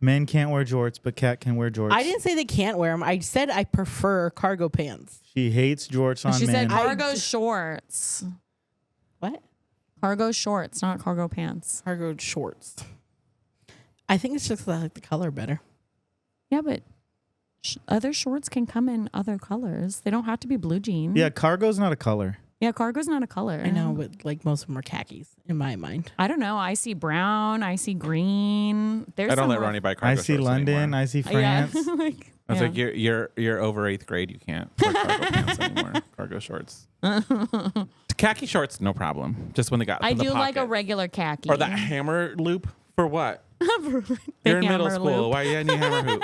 Men can't wear jorts, but Kat can wear jorts. I didn't say they can't wear them. I said I prefer cargo pants. She hates jorts on She men. said cargo shorts. What? Cargo shorts, not cargo pants. Cargo shorts. I think it's just that I like the color better. Yeah, but other shorts can come in other colors. They don't have to be blue jean. Yeah, cargo's not a color. Yeah, cargo's not a color. I know, but like most of them are khakis in my mind. I don't know. I see brown. I see green. There's I don't some let Ronnie buy cargo I shorts see London. anymore. I see France. Yeah. Like, I was yeah. like, you're over 8th grade. You can't wear cargo pants anymore. Cargo shorts. Khaki shorts, no problem. Just when they got I in the do like a pocket. regular khaki. Or that hammer loop for what? Big You're in middle hammer school. loop. Why you need hammer hoop?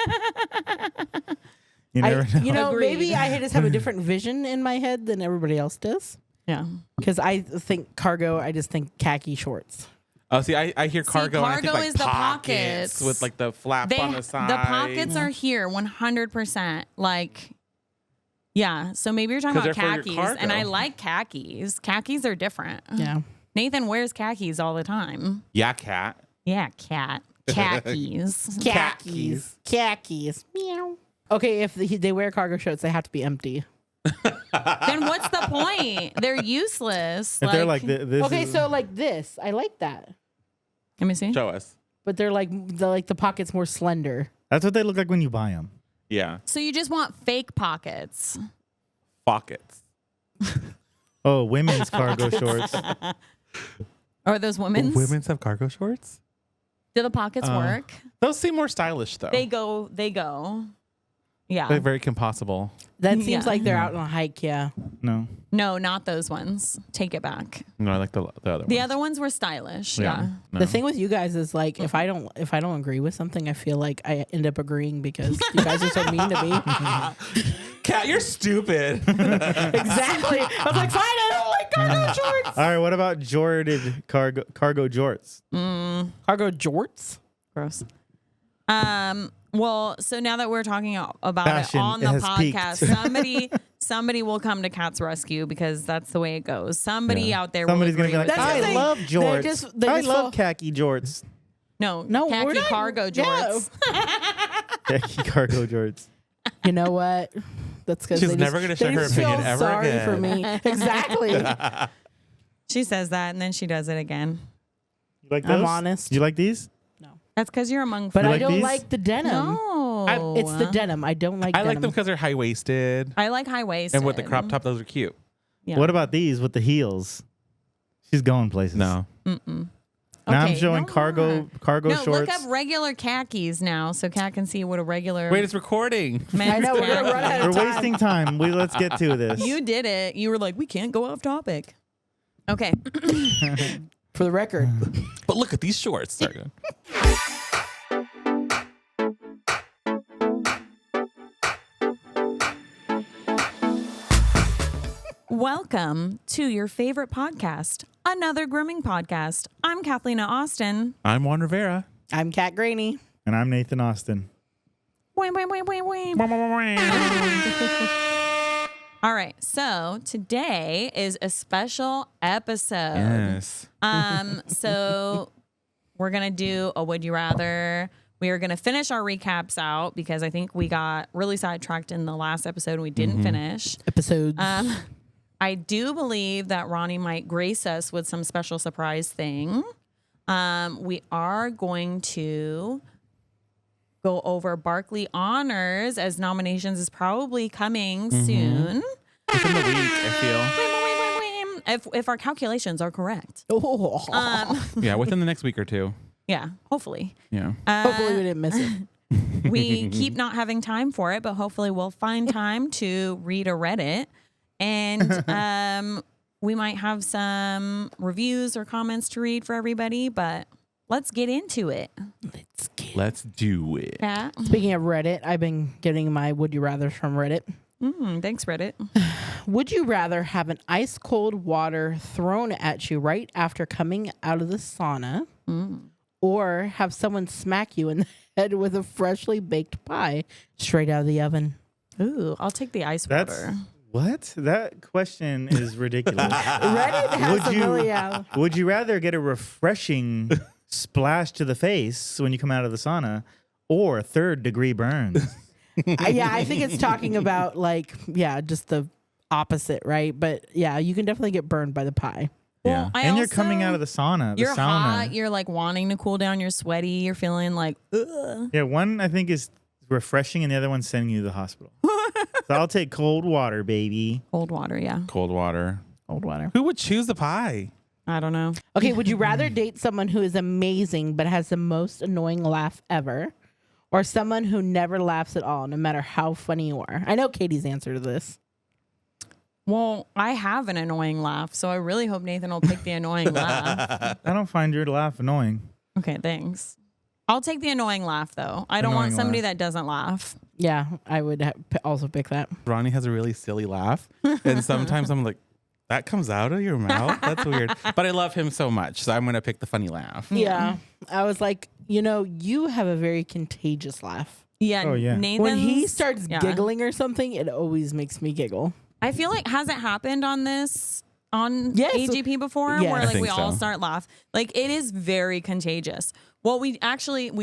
You never know. Agreed. Maybe I just have a different vision in my head than everybody else does. Yeah. Because I think cargo, I just think khaki shorts. Oh, see, I hear cargo. and I think cargo like is the pockets pockets. with like the flap on the side. The pockets are here 100%. Like, yeah. So maybe you're talking 'Cause about they're for your khakis. And I cargo. like khakis. Khakis are different. Yeah. Nathan wears khakis all the time. Yeah, cat. Yeah, cat. Khakis. Khakis. Khakis. Meow. Okay, if they wear cargo shorts, they have to be empty. Then what's the point? They're useless. If they're like this. Okay, is, so like this, I like that. Let me see. Show us. But they're like the pockets more slender. that's what they look like when you buy them. Yeah, So you just want fake pockets. pockets. Oh, women's cargo shorts. Are those women's? Women's have cargo shorts. Do the pockets work? Those seem more stylish though. They go. Yeah. They're very impossible. That seems Yeah. like they're out on a hike, yeah. No. No, not those ones. Take it back. No, I like the other ones. The other ones were stylish. Yeah. No. The thing with you guys is like if I don't agree with something, I feel like I end up agreeing because you guys are so mean to me. Cat, you're stupid. Exactly. I was like, fine, I don't like cargo shorts. All right, what about jorted cargo jorts? Cargo jorts? Gross. Well, so now that we're talking about Fashion it on the has podcast, somebody will come to Kat's rescue because that's the way it goes. Somebody out there Somebody's will gonna agree be like, with That's I you. the love thing. jorts. They I just love fall- khaki jorts. No, No, we're khaki not- cargo yeah. jorts. Khaki cargo jorts. You know what? That's because She's never gonna share her opinion ever sorry again. for me. Exactly. She says that and then she does it again. You like I'm those? honest. You like these? That's because you're among But You I like don't these? like the denim. No. It's the denim. I don't like I denim. like them because they're high waisted. I like high waisted. And with the crop top, those are cute. Yeah. What about these with the heels? She's going places. No. Now I'm Okay, showing no cargo more. No, shorts. look up regular khakis now so Kat can see what a regular Wait, it's recording. men's I know, we're gonna run khaki- out We're wasting time. Let's get to this. You did it. You were like, we can't go off topic. Okay. For the record. But look at these shorts. Sorry, go ahead. Welcome to your favorite podcast, Another Grooming Podcast. I'm Kathleen Austin. I'm Juan Rivera. I'm Kat Graney. And I'm Nathan Austin. Wham, wham, wham, wham, wham. All right. So today is a special episode. Yes. So we're going to do a Would You Rather. We are going to finish our recaps out because I think we got really sidetracked in the last episode and we didn't finish. Episodes. I do believe that Ronnie might grace us with some special surprise thing. We are going to go over Barkleigh Honors as nominations is probably coming soon. Within the week, I If our calculations are correct. Oh. feel. Yeah, within the next week or two. Yeah, hopefully. Yeah. Hopefully we didn't miss it. We keep not having time for it, but hopefully we'll find time to read a Reddit. And we might have some reviews or comments to read for everybody, but let's get into it. Let's do it. Yeah. Speaking of Reddit, I've been getting my Would You Rathers from Reddit. Thanks, Reddit. Would you rather have an ice cold water thrown at you right after coming out of the sauna or have someone smack you in the head with a freshly baked pie straight out of the oven? Ooh, I'll take the ice water. What? That question is ridiculous. Reddit has Would you rather get a refreshing splash to the face when you come out of the sauna or third-degree burns. Yeah, I think it's talking about just the opposite, right? But yeah, you can definitely get burned by the pie. Well, And you're coming out of the sauna. You're sauna. hot. You're like wanting to cool down. You're sweaty. You're feeling like, ugh. Yeah, one I think is refreshing, and the other one's sending you to the hospital. So I'll take cold water, baby. Cold water, yeah. Cold water. Cold water. Who would choose the pie? I don't know. Okay, would you rather date someone who is amazing but has the most annoying laugh ever, or someone who never laughs at all, no matter how funny you are? I know Katie's answer to this. Well, I have an annoying laugh, so I really hope Nathan will pick the annoying laugh. I don't find your laugh annoying. Okay, thanks. I'll take the annoying laugh, though. I don't want Annoying somebody laugh. that doesn't laugh. Yeah, I would also pick that. Ronnie has a really silly laugh, and sometimes I'm like, that comes out of your mouth? That's weird. But I love him so much, so I'm going to pick the funny laugh. Yeah, I was like, you have a very contagious laugh. Yeah, Oh, yeah. Nathan's, When he starts yeah. giggling or something, it always makes me giggle. I feel like, has it happened on Yes. AGP before? Yes. Where I like think we all so. start laugh. Like it is very contagious. Well, we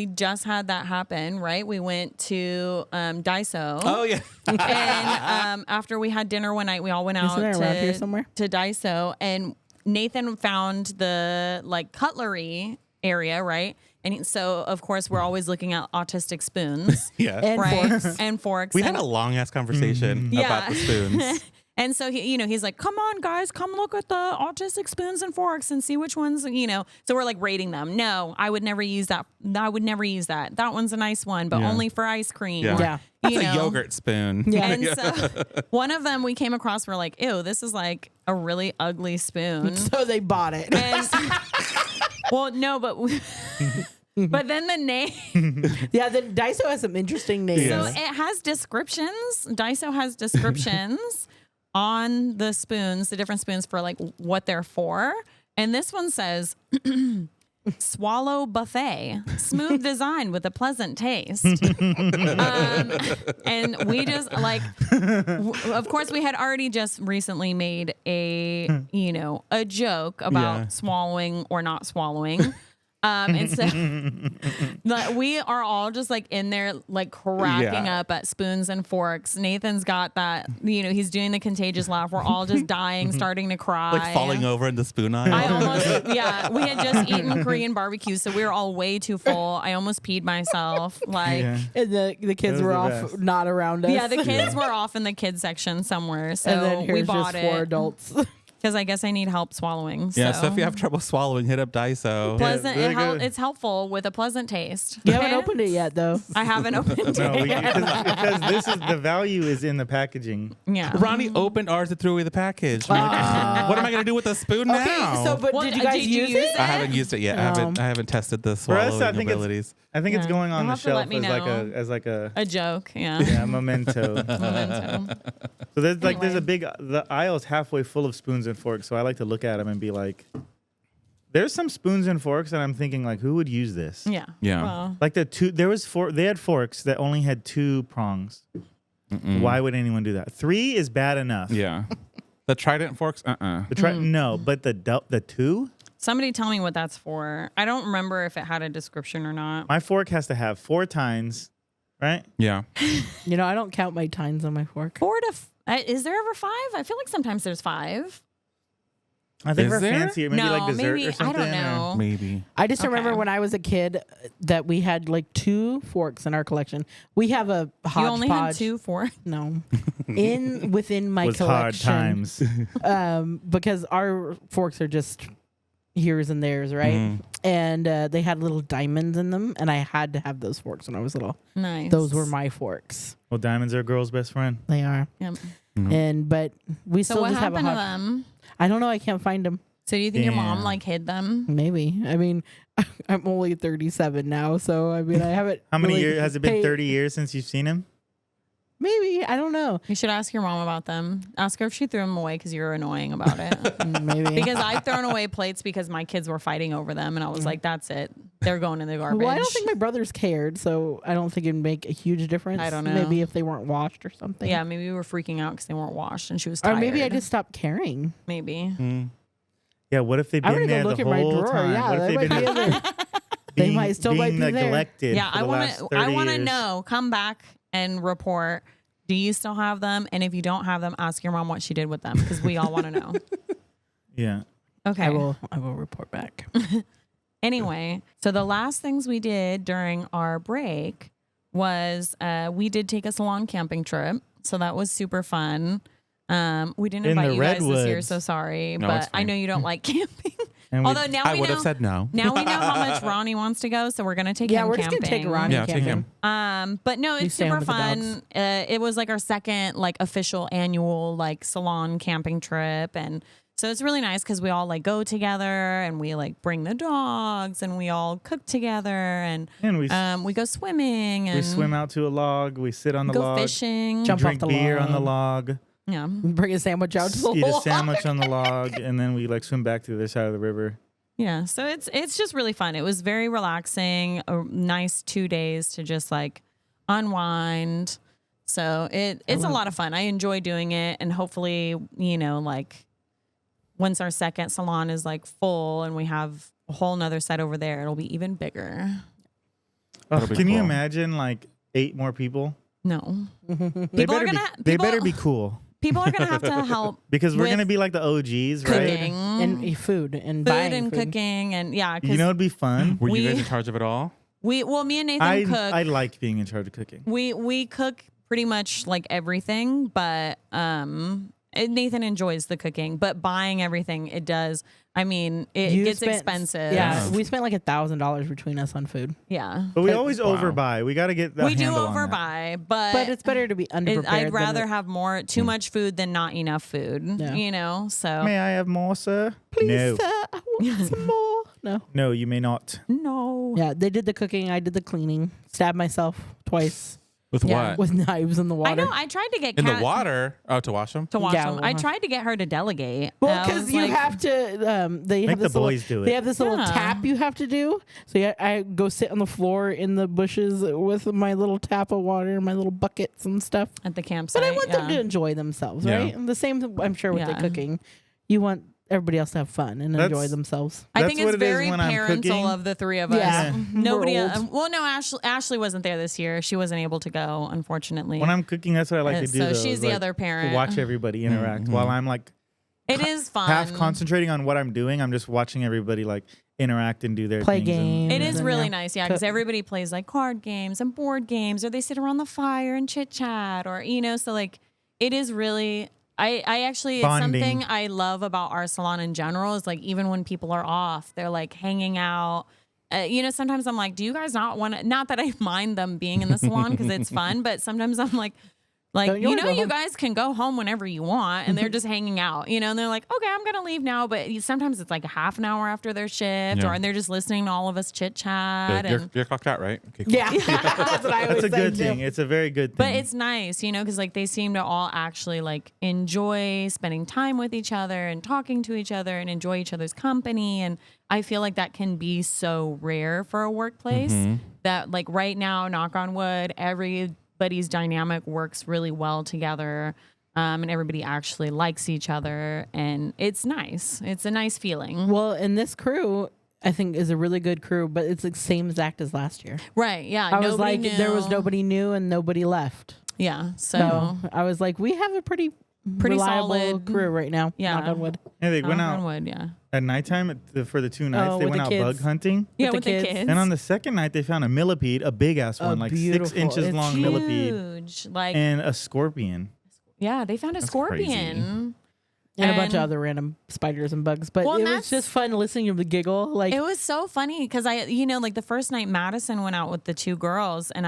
just had that happen, right? We went to Daiso. Oh, yeah. And after we had dinner one night, we all went out Isn't it around here somewhere? to Daiso, and Nathan found the like cutlery area, right? And so, of course, we're always looking at autistic spoons, Yeah. And right? forks. And forks. We and, had a long ass conversation about the spoons. And so he's like, "Come on, guys, come look at the autistic spoons and forks and see which ones, So we're like rating them. No, I would never use that. I would never use that. That one's a nice one, but only for ice cream. Yeah. Yeah. That's a yogurt spoon. Yeah. And so one of them we came across, we're like, ew, this is like a really ugly spoon. So they bought it. And well, no, but but then the name. Yeah, the Daiso has some interesting names. So it has descriptions. Daiso has descriptions on the spoons, the different spoons for like what they're for. And this one says swallow buffet, smooth design with a pleasant taste. And we just like, of course, we had already just recently made a joke about swallowing or not swallowing. And so we are all just like in there, like cracking up at spoons and forks. Nathan's got that, he's doing the contagious laugh. We're all just dying, starting to cry. Like falling over in the spoon aisle. I almost, we had just eaten Korean barbecue, so we were all way too full. I almost peed myself. Like, Yeah. And the kids That were was the off, best. not around us. yeah, the kids were off in the kids section somewhere. So and then we here's bought just 4 it adults. because I guess I need help swallowing. Yeah, so so if you have trouble swallowing, hit up Daiso. pleasant, Yeah, really good. it's helpful with a pleasant taste. You haven't Okay? opened it yet, though. I haven't opened No, it. because this is the value is in the packaging. Yeah. Ronnie opened ours and threw away the package. I'm like, what am I going to do with the spoon Okay, now? so but Well, did you guys did you use use it? I haven't used it yet. I haven't tested the For us, swallowing I think abilities. I think it's Yeah. going on You'll the have to let shelf me know. as like a A joke. Yeah. yeah, memento. Memento. So there's there's a Anyway. the aisle is halfway full of spoons and forks. So I like to look at them and be like, there's some spoons and forks that I'm thinking like, who would use this? Yeah. Yeah. Well, Like they had forks that only had 2 prongs. Why would anyone do that? 3 is bad enough. Yeah. The Trident forks, No, but the 2? somebody tell me what that's for. I don't remember if it had a description or not. My fork has to have 4 tines, right? Yeah. I don't count my tines on my fork. 4 to is there ever 5? I feel like sometimes there's 5. I think Is we're there? fancier, maybe no, like dessert maybe or something. I don't know. Maybe. I just remember Okay. when I was a kid that we had like 2 forks in our collection. We have a hodgepodge. You only had 2 4. No, within my was hard collection. times. Because our forks are just here's and there's, right? And they had little diamonds in them, and I had to have those forks when I was little. Nice. Those were my forks. Well, diamonds are a girl's best friend. They are, Yep. but we So still what just have a happened to hodge. them? I don't know. I can't find them. So do you think your mom Damn. like hid them? Maybe. I mean, I'm only 37 now, so I mean, I haven't. How many really years has it been? paid- 30 years since you've seen him? Maybe. I don't know. You should ask your mom about them. Ask her if she threw them away because you were annoying about it. Maybe. Because I've thrown away plates because my kids were fighting over them, and I was like, "That's it. They're going in the garbage." well, I don't think my brothers cared, so I don't think it'd make a huge difference. I don't know. Maybe if they weren't washed or something. Yeah, maybe we were freaking out because they weren't washed, and she was Or tired. maybe I just stopped caring. maybe. Yeah, what if they've I'm been gonna there go look the at my whole drawer. time? Yeah, What if that they've might been be in there? there. They might still being be there. neglected. Yeah, for I the want last to. 30 I want to years. know. Come back and report. Do you still have them? And if you don't have them, ask your mom what she did with them because we all want to know. Yeah. Okay. I will report back. Anyway, so the last things we did during our break was we did take a salon camping trip. So that was super fun. We didn't In invite the you guys this year, redwoods. so sorry. No, but it's I fine. know you don't like camping. And Although now I we would know have said no. now we know how much Ronnie wants to go, so we're gonna take Yeah, him we're just camping. gonna take Ronnie Yeah, take camping. him. But no, You it's stay home super with the fun. It was like our second like official annual like salon camping trip, and so it's really nice because we all like go together and we like bring the dogs and we all cook together and we go swimming and we swim out to a log. We sit on the go log. fishing. Jump Drink off the beer on the log. log. Yeah. Bring a sandwich out to the Eat a log. sandwich on the log, and then we like swim back to the other side of the river. Yeah, so it's just really fun. It was very relaxing, a nice 2 days to just like unwind. So it's a lot of fun. I enjoy doing it, and hopefully, like once our second salon is like full and we have a whole nother set over there, it'll be even bigger. That'll be Can you cool. imagine like 8 more people? No, They better be cool people are gonna have to help because we're with gonna be like the OGs, right? cooking, And food and food buying and food. cooking, and yeah, You know, it'd be fun. Were you We- guys in charge of it all? me and Nathan cook. I like being in charge of cooking. We cook pretty much like everything, but Nathan enjoys the cooking, but buying everything it does. I mean, it You gets spent- expensive. Yeah, we spent like $1,000 between us on food. Yeah. But we always overbuy. We got to get that. We do handle on that. overbuy, but But it's better to be underprepared. I'd rather than have too much food than not enough food. Yeah. So May I have more, sir? Please, No. sir, I want some more. No. No, you may not. no. Yeah, they did the cooking. I did the cleaning. Stabbed myself twice With Yeah. what? with knives in the water. I know. I tried to get In Kat the water? Oh, to wash them? to wash Yeah, them. well, I tried to get her to delegate. Well, I because was you like, have to, they Make have the this little, boys do it. They have this little Yeah. tap you have to do. So yeah, I go sit on the floor in the bushes with my little tap of water and my little buckets and stuff. at the campsite. But I want them yeah. to enjoy themselves, Yeah. right? And the same, I'm sure, with the Yeah. cooking. You want everybody else to have fun and enjoy That's- themselves. I That's think what it's it is very when I'm parental cooking. of the three of us. Yeah. Nobody. We're old. Well, no, Ashley wasn't there this year. She wasn't able to go, unfortunately. When I'm cooking, that's what I like to do. So though, she's is, the like, other parent. Watch everybody interact while I'm like It is fun. half concentrating on what I'm doing. I'm just watching everybody like interact and do their Play things. and- games. It is and, really yeah. nice, yeah, because everybody plays like card games and board games, or they sit around the fire and chit chat, or so like it is really. I actually it's Bonding. something I love about our salon in general is like even when people are off, they're like hanging out. Sometimes I'm like, do you guys not want to? Not that I mind them being in the salon because it's fun, but sometimes I'm like, Don't you wanna go you home? guys can go home whenever you want, and they're just hanging out, and they're like, okay, I'm gonna leave now, but sometimes it's like a half an hour after their shift, Yeah. and they're just listening to all of us chit chat, Good. and You're clocked out, right? Okay, cool. Yeah, that's what I always That's a say, good too. thing. It's a very good thing. But it's nice, because like they seem to all actually like enjoy spending time with each other and talking to each other and enjoy each other's company. And I feel like that can be so rare for a workplace that like right now, knock on wood, everybody's dynamic works really well together. And everybody actually likes each other, and it's nice. It's a nice feeling. Well, and this crew, I think, is a really good crew, but it's the same exact as last year. Right. Yeah. I was nobody like, there was knew. nobody new and nobody left. Yeah. So I was like, we have a pretty reliable solid- crew right now. Yeah. Knock on wood. Yeah, they went Knock on out wood, yeah. at nighttime for the 2 nights. Oh, They with went the out bug kids. hunting. Yeah, the with the kids. kids. And on the second night, they found a millipede, a big ass one, like 6 beautiful. inches It's long millipede, Huge. Like, and a scorpion. yeah, they found a scorpion. And a bunch of And- other random spiders and bugs. But Well, it and was just fun listening to them giggle. Like, It was so funny because like the first night Madison went out with the 2 girls, and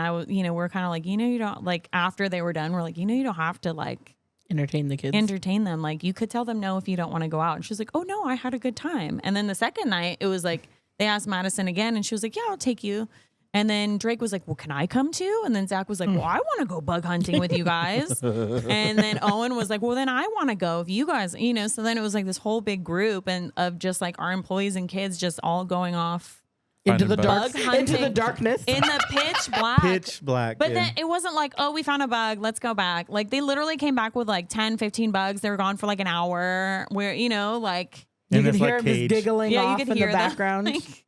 we're kind of like, you don't like after they were done, we're like, you don't have to like entertain the kids. entertain them. Like you could tell them no if you don't want to go out. And she's like, oh no, I had a good time. And then the second night, it was like they asked Madison again, and she was like, yeah, I'll take you. And then Drake was like, well, can I come too? And then Zach was like, well, I want to go bug hunting with you guys. And then Owen was like, well, then I want to go if you guys, so then it was like this whole big group of just like our employees and kids just all going off into Finding the dark, bugs. Bug into the hunting. darkness. in the pitch black. Pitch black. But yeah. then it wasn't like, oh, we found a bug, let's go back. Like they literally came back with like 10, 15 bugs. They were gone for like an hour where, like. You And could it's hear like him just cage. giggling Yeah, you off could in hear the them, background. like-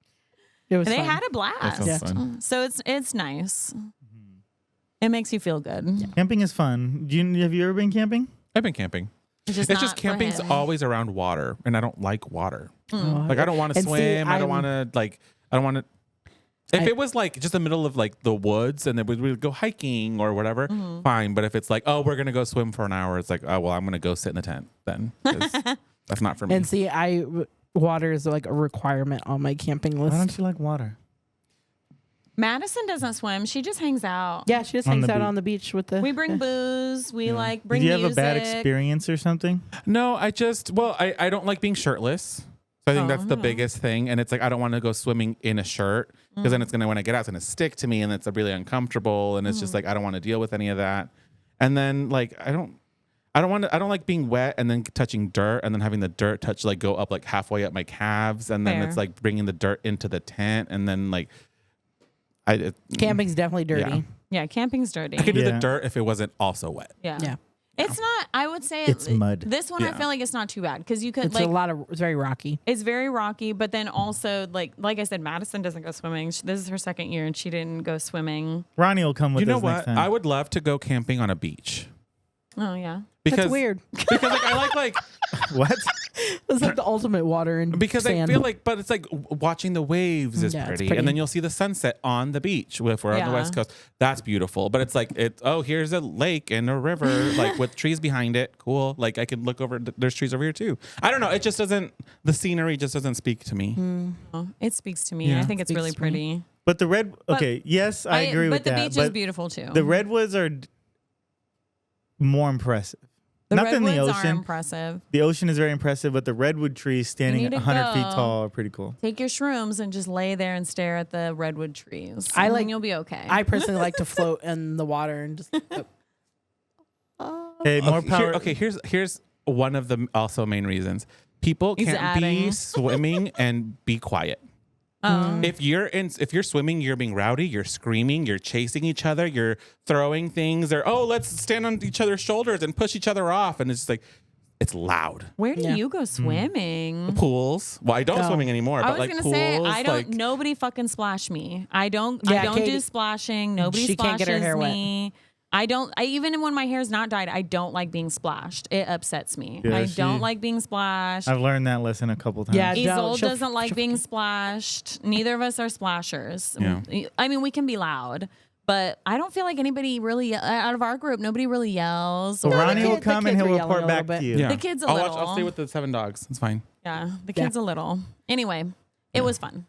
It was They fun. had a blast. That sounds fun. So it's nice. It makes you feel good. Camping is fun. Have you ever been camping? I've been camping. It's It's not just for camping's him. always around water, and I don't like water. Oh, Like I don't want to and see, swim. I don't I'm- want to I don't want to. If it was like just the middle of like the woods and then we would go hiking or whatever, fine. But if it's like, oh, we're gonna go swim for an hour, it's like, oh well, I'm gonna go sit in the tent then. 'Cause that's not for me. And see, water is like a requirement on my camping Why list. don't you like water? Madison doesn't swim. She just hangs out. Yeah, she just On hangs the out beach. on the beach with the. We bring booze. We like bring Did you have music. a bad experience or something? No, I don't like being shirtless. So I think that's the biggest thing. And it's like, I don't want to go swimming in a shirt because then it's going to, when I get out, it's going to stick to me and it's really uncomfortable. And it's just like, I don't want to deal with any of that. And then like, I don't like being wet and then touching dirt and then having the dirt touch, like go up like halfway up my calves. And then Fair. it's like bringing the dirt into the tent. And then like, Camping's definitely dirty. Yeah, camping's dirty. I could do the Yeah. dirt if it wasn't also wet. Yeah. Yeah. It's not, I would say It's mud. This one, I Yeah. feel like it's not too bad because you could It's like, it's very rocky. it's very rocky, but then also like I said, Madison doesn't go swimming. This is her second year and she didn't go swimming. Ronnie will come with You know us next what? time. I would love to go camping on a beach. Oh yeah. Because That's weird. Because like I like What? It's like the ultimate water and because sand. I feel like, but it's like watching the waves is Yeah, it's pretty. pretty. And then you'll see the sunset on the beach if we're on the Yeah. West Coast. That's beautiful. But it's like, here's a lake and a river, like with trees behind it. Cool. Like I can look over, there's trees over here too. I don't know. It just doesn't, the scenery just doesn't speak to me. Oh, it speaks to me. Yeah. I think it's Speaks really to me. pretty. But the red. Okay, yes, I agree with but that. the beach but is beautiful too. the redwoods are more impressive. The Not than the redwoods are ocean. impressive. The ocean is very impressive, but the redwood trees standing need at to 100 feet go. tall are pretty cool. Take your shrooms and just lay there and stare at the redwood trees. I And like- then you'll be okay. I personally like to float in the water and just. Hey, more Okay, power. here's one of the also main reasons. People He's can't be adding. swimming and be quiet. If you're swimming, you're being rowdy, you're screaming, you're chasing each other, you're throwing things, or let's stand on each other's shoulders and push each other off, and it's just like it's loud. Where do Yeah. you go swimming? Pools. Well, I don't Oh. swimming anymore, I but was like gonna pools. say I don't. like, Nobody fucking splash me. I don't Yeah, do Katie- splashing. Nobody she splashes can't get her hair wet. me. I don't. Even when my hair's not dyed, I don't like being splashed. It upsets me. Yeah, I she- don't like being splashed. I've learned that lesson a couple times. Yeah, Isolde she'll- doesn't like being splashed. Neither of us are splashers. Yeah. I mean, we can be loud, but I don't feel like anybody really out of our group. Nobody really yells. So or- Ronnie the will kid- come the and kids he'll were yelling report a back little to bit. you. yeah. The kid's a I'll little. I'll stay with the 7 dogs. It's fine. Yeah, the kids a little. Anyway, it was fun.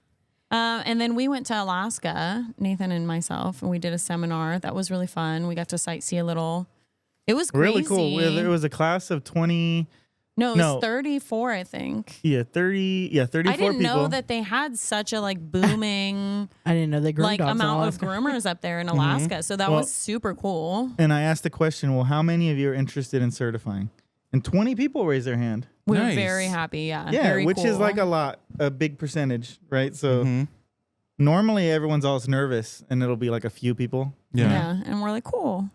And then we went to Alaska, Nathan and myself, and we did a seminar. That was really fun. We got to sightsee a little. It was crazy. Really cool. There was a class of 20. No, it was No. 34, I think. Yeah, 30. Yeah, 34 I didn't people. know that they had such a like booming I didn't know they groomed like dogs in amount of Alaska. groomers up there in Alaska. So that Well- was super cool. And I asked the question, well, how many of you are interested in certifying? And 20 people raised their hand. We were Nice. very happy. Yeah. Yeah, very which is cool. like a big percentage, right? So Mhm. normally everyone's always nervous and it'll be like a few people. Yeah. Yeah. And we're like, cool.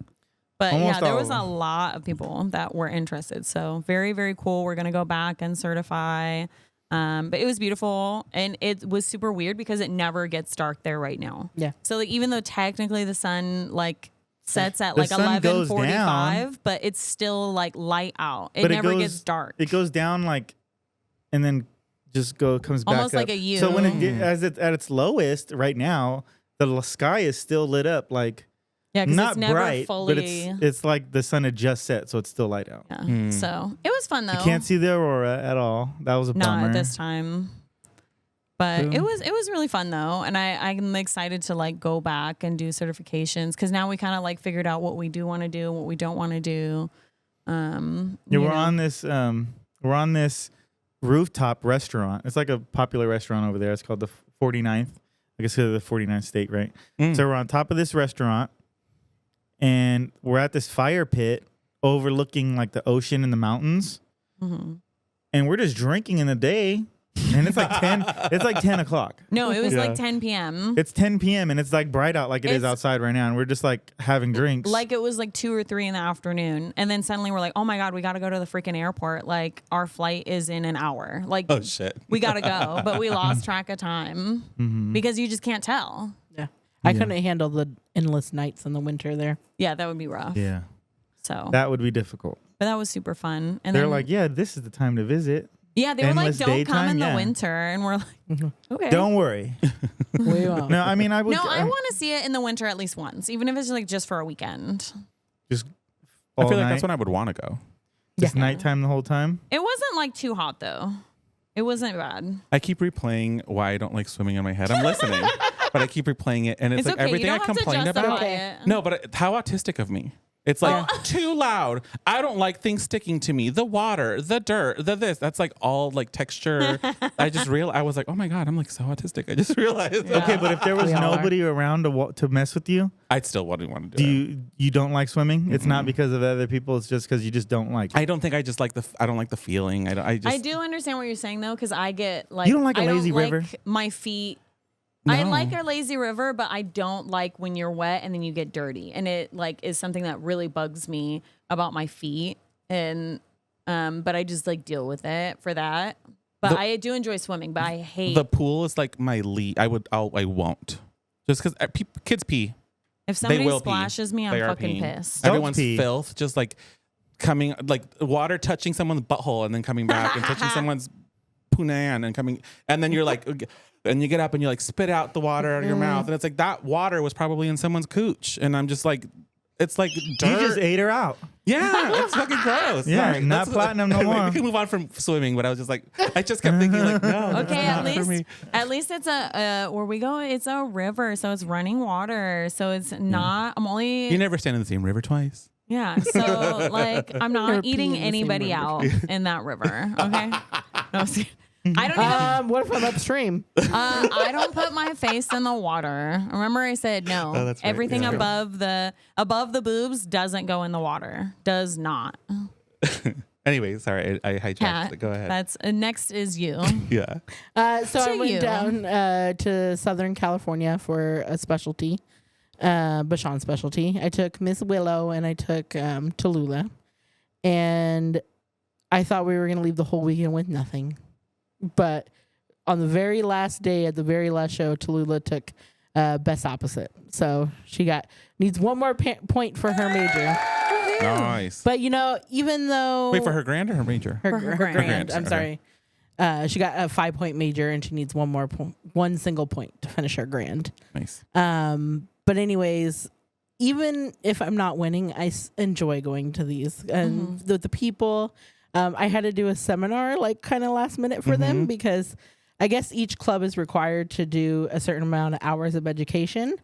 But Almost yeah, there all was of a them. lot of people that were interested. So very, very cool. We're going to go back and certify. But it was beautiful. And it was super weird because it never gets dark there right now. Yeah. So like, even though technically the sun like sets at The like sun goes 11:45, but it's still like light out. It But never gets dark. It goes down like, and then just comes back Almost up. like a U. So when as it's at its lowest right now, the sky is still lit up, like Yeah, because not it's never bright, fully. but it's like the sun had just set, so it's still light out. Yeah. So it was fun though. You can't see the aurora at all. That was a Not bummer. at this time. But Cool. it was really fun though, and I'm excited to like go back and do certifications because now we kind of like figured out what we do want to do, what we don't want to do. Yeah, you we're know. on this rooftop restaurant. It's like a popular restaurant over there. It's called the 49th. I guess it's the 49th state, right? So we're on top of this restaurant, and we're at this fire pit overlooking like the ocean and the mountains. Mm-hmm. And we're just drinking in the day, And it's like 10. It's like 10 o'clock. No, it was Yeah. like 10 p.m. It's 10 p.m. and it's like bright out like it is It's- outside right now. And we're just like having drinks. Like it was like 2 or 3 in the afternoon. And then suddenly we're like, oh my God, we got to go to the freaking airport. Like our flight is in an hour. Like, Oh shit. we got to go. But we lost track of time because you just can't tell. Yeah. I couldn't handle the endless nights in the winter there. Yeah, that would be rough. yeah, So, that would be difficult. but that was super fun. And They're then, like, yeah, this is the time to visit. yeah, they were like, endless don't come in daytime, the yeah. winter. And we're like, okay. Don't worry. We won't. No, I mean, I would. No, I want to see it in the winter at least once, even if it's like just for a weekend. just. I All feel like night, that's when I would want to go. just nighttime the whole time. It wasn't like too hot though. It wasn't bad. I keep replaying why I don't like swimming in my head. I'm listening, but I keep replaying it, and it's like okay. everything you I don't have to complained justify about. it. No, but how autistic of me. It's like too loud. I don't like things sticking to me. The water, the dirt, the this. That's like all like texture. I was like, oh my God, I'm like so autistic. I just realized. Yeah. Okay, but if there was We all are. nobody around to mess with you, I'd still wouldn't want to do do it. you don't like swimming? It's not because of other people. It's just because you just don't like. I don't think I just like I don't like the feeling. I do understand what you're saying though, because I get like You don't like a I lazy like river? My feet. I No. like a lazy river, but I don't like when you're wet and then you get dirty, and it like is something that really bugs me about my feet. And but I just like deal with it for that. But I do enjoy swimming, but I hate the pool is like my lead. I won't just because kids pee. if somebody will pee. splashes me, I'm They are fucking peeing. pissed. Dogs Everyone's pee. filth, just like coming, like water touching someone's butthole and then coming back and touching someone's punan and coming, and then you're like, and you get up and you like spit out the water out of your mouth, and it's like that water was probably in someone's cooch, and I'm just like, it's like dirt. You just ate her out. Yeah, it's fucking gross. Yeah, Sorry. not platinum no more. We can move on from swimming, but I was just like, I just kept thinking like, no. that's Okay, not for me. at least it's a where we go. It's a river, so it's running water. So it's not. I'm only You never stand in the same river twice. yeah. So like I'm Never not pee eating in the same anybody river. out in that river. Okay. No, I don't even. What if I'm upstream? I don't put my face in the water. Remember, I said no. Oh, that's right. Everything Yeah. above the boobs doesn't go in the water. Does not. Anyway, sorry, I hijacked. Cat. Go ahead. That's next is you. Yeah. So I To went you. down to Southern California for a specialty, Bichon Specialty. I took Miss Willow and I took Tallulah, and I thought we were going to leave the whole weekend with nothing. But on the very last day at the very last show, Tallulah took best opposite. So she needs one more point for her major. Nice. But even though Wait, for her grand or her major? her her grand, grand. I'm Okay. sorry. She got a 5-point major and she needs one single point to finish her grand. Nice. But anyways, even if I'm not winning, I enjoy going to these and the people. I had to do a seminar like kind of last minute for them because I guess each club is required to do a certain amount of hours of education,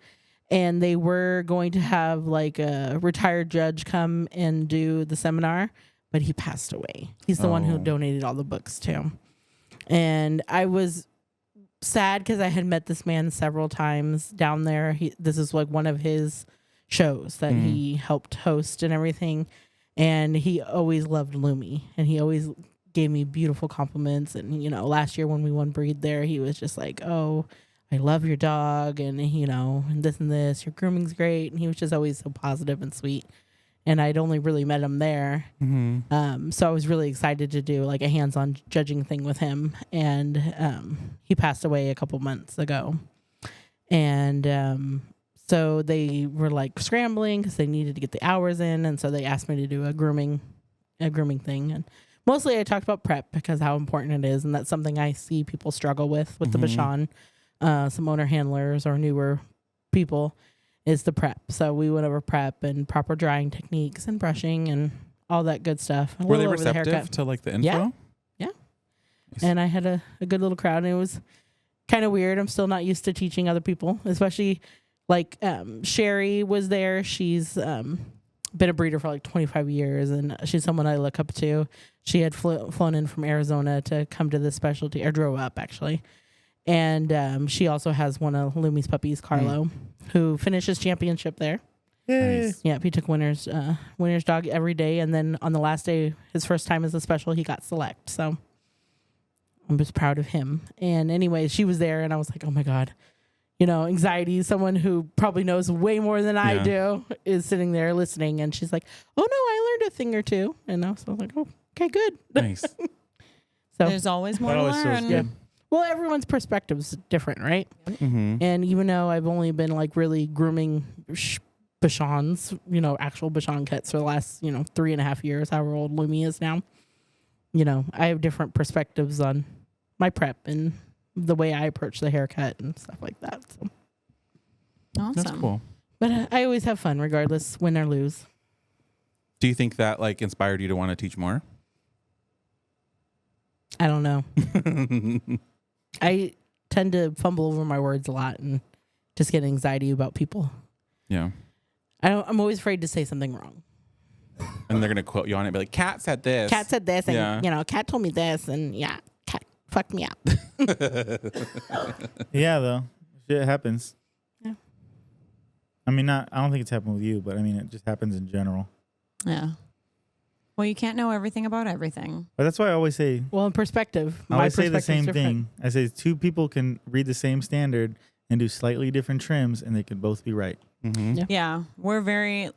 and they were going to have like a retired judge come and do the seminar, but he passed away. He's the one who Oh. donated all the books to. And I was sad because I had met this man several times down there. This is like one of his shows that he helped host and everything. And he always loved Lumi, and he always gave me beautiful compliments. And, last year when we won breed there, he was just like, oh, I love your dog. And, and this, your grooming's great. And he was just always so positive and sweet. And I'd only really met him there. So I was really excited to do like a hands-on judging thing with him. And he passed away a couple months ago. And so they were like scrambling because they needed to get the hours in. And so they asked me to do a grooming thing. And mostly I talked about prep because how important it is. And that's something I see people struggle with the Bichon. Some owner handlers or newer people is the prep. So we went over prep and proper drying techniques and brushing and all that good stuff. Were they over the haircut. receptive to like the info? Yeah. Nice. And I had a good little crowd, and it was kind of weird. I'm still not used to teaching other people, especially like Sherry was there. She's been a breeder for like 25 years, and she's someone I look up to. She had flown in from Arizona to come to this specialty, or drove up actually. And she also has one of Lumi's puppies, Carlo, who finishes championship there. Nice. Yeah, he took winner's dog every day, and then on the last day, his first time as a special, he got select. So I was proud of him. And anyway, she was there and I was like, oh my God, anxiety. Someone who probably knows way more than I do is sitting there listening. And she's like, oh no, I learned a thing or two. And I was like, oh, okay, good. Nice. So There's always more That to always feels learn. good. well, everyone's perspective is different, right? Mm-hmm. And even though I've only been like really grooming Bichons, actual Bichon cuts for the last, 3.5 years, however old Lumi is now, I have different perspectives on my prep and the way I approach the haircut and stuff like that. So, Awesome. That's cool. but I always have fun regardless, win or lose. Do you think that like inspired you to want to teach more? I don't know. I tend to fumble over my words a lot and just get anxiety about people. Yeah. I'm always afraid to say something wrong. And they're going to quote you on it, be like, Kat said this. Kat said this, and Kat told me this, and Kat fucked me up. Yeah, though. Shit happens. Yeah. I mean, I don't think it's happened with you, but I mean, it just happens in general. Yeah. Well, you can't know everything about everything. But that's why I always say, Well, in perspective, I my always say the perspective's same different. thing. I say 2 people can read the same standard and do slightly different trims, and they can both be right. Mm-hmm. Yeah. We're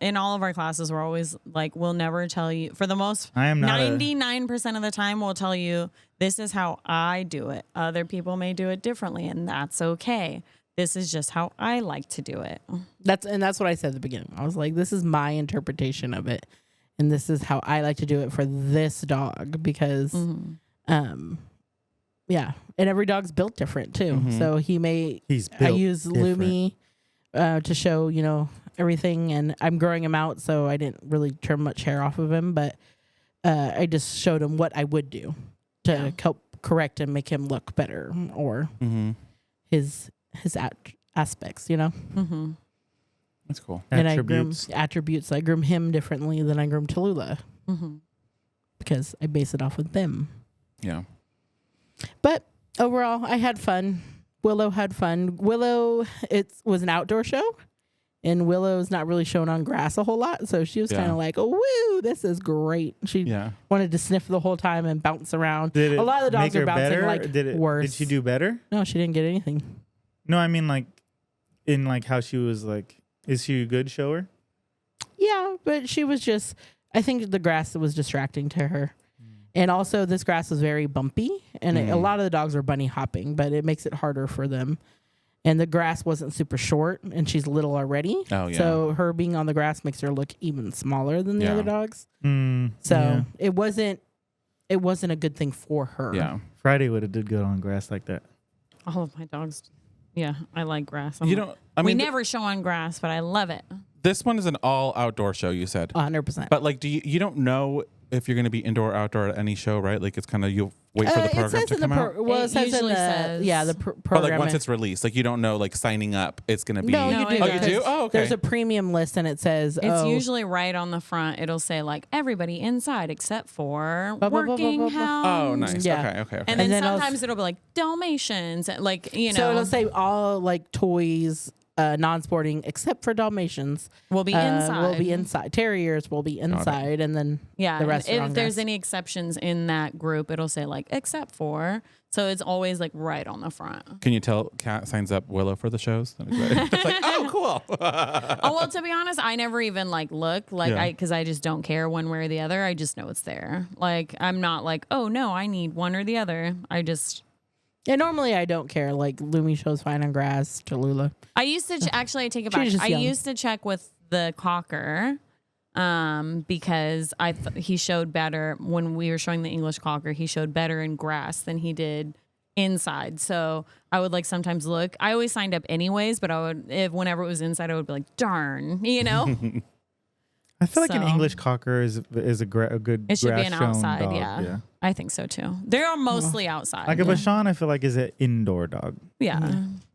in all of our classes, we're always like, we'll never tell you, for the most, I am not 99% of the time, we'll tell you, this is how I do it. Other people may do it differently, and that's okay. This is just how I like to do it. That's what I said at the beginning. I was like, this is my interpretation of it, and this is how I like to do it for this dog because, yeah, and every dog's built different too. Mhm. So He's I built use different. Lumi to show everything, and I'm growing him out, so I didn't really trim much hair off of him, but I just showed him what I would do to help correct and make him look better or Mm-hmm. his aspects, Mm-hmm. That's cool. And I groom Attributes. attributes. I groom him differently than I groom Tallulah Mm-hmm. because I base it off of them. Yeah. But overall, I had fun. Willow had fun. Willow, it was an outdoor show, and Willow's not really shown on grass a whole lot, so she was Yeah. kind of like, "Oh, woo, this is great." She Yeah. wanted to sniff the whole time and bounce around. Did it A lot of the dogs make her are bouncing better? like Did worse. she do better? No, she didn't get anything. No, I mean like in like how she was like. Is she a good shower? Yeah, but she was just. I think the grass was distracting to her. And also, this grass was very bumpy, and a lot of the dogs are bunny hopping, but it makes it harder for them. And the grass wasn't super short, and she's little already. Oh, yeah. So her being on the grass makes her look even smaller than the Yeah. other dogs. So So it wasn't a good thing for her. Yeah. Friday would have did good on grass like that. All of my dogs. Yeah, I like grass. You don't, I we mean, never show on grass, but I love it. this one is an all outdoor show, you said. 100%. But like, you don't know if you're going to be indoor or outdoor at any show, right? Like it's kind of, you wait for the program to come out. Well, It it says in usually the says- the But program. like once it's released, like you don't know, like signing up, it's going to be. no, No, you do. it Oh, you does. do? Oh, okay. There's a premium list, and it says It's usually right on the front. It'll say like everybody inside except for working house. Oh, nice. Yeah. Okay. And then, And then sometimes it'll be like Dalmatians, like So it'll say all like toys, non-sporting, except for Dalmatians. will be inside. Will be inside. Terriers will be inside, and then Yeah, the and rest are if on there's grass. any exceptions in that group, it'll say like except for. So it's always like right on the front. Can you tell Kat signs up Willow for the shows? It's like, oh, cool. Oh well, to be honest, I never even like look like Yeah. because I just don't care one way or the other. I just know it's there. Like I'm not like, oh no, I need one or the other. I just. Yeah, normally I don't care. Like Lumi shows fine on grass. Tallulah. I used to actually I take it back. She's just I young. used to check with the cocker, because he showed better when we were showing the English cocker. He showed better in grass than he did inside. So I would like sometimes look. I always signed up anyways, but I would whenever it was inside, I would be like, darn, I feel like an So- English cocker is a good. It should be an grass-shown outside. dog, Yeah, I think so too. They're mostly outside. Like a Bichon, I feel like is an indoor dog. Yeah.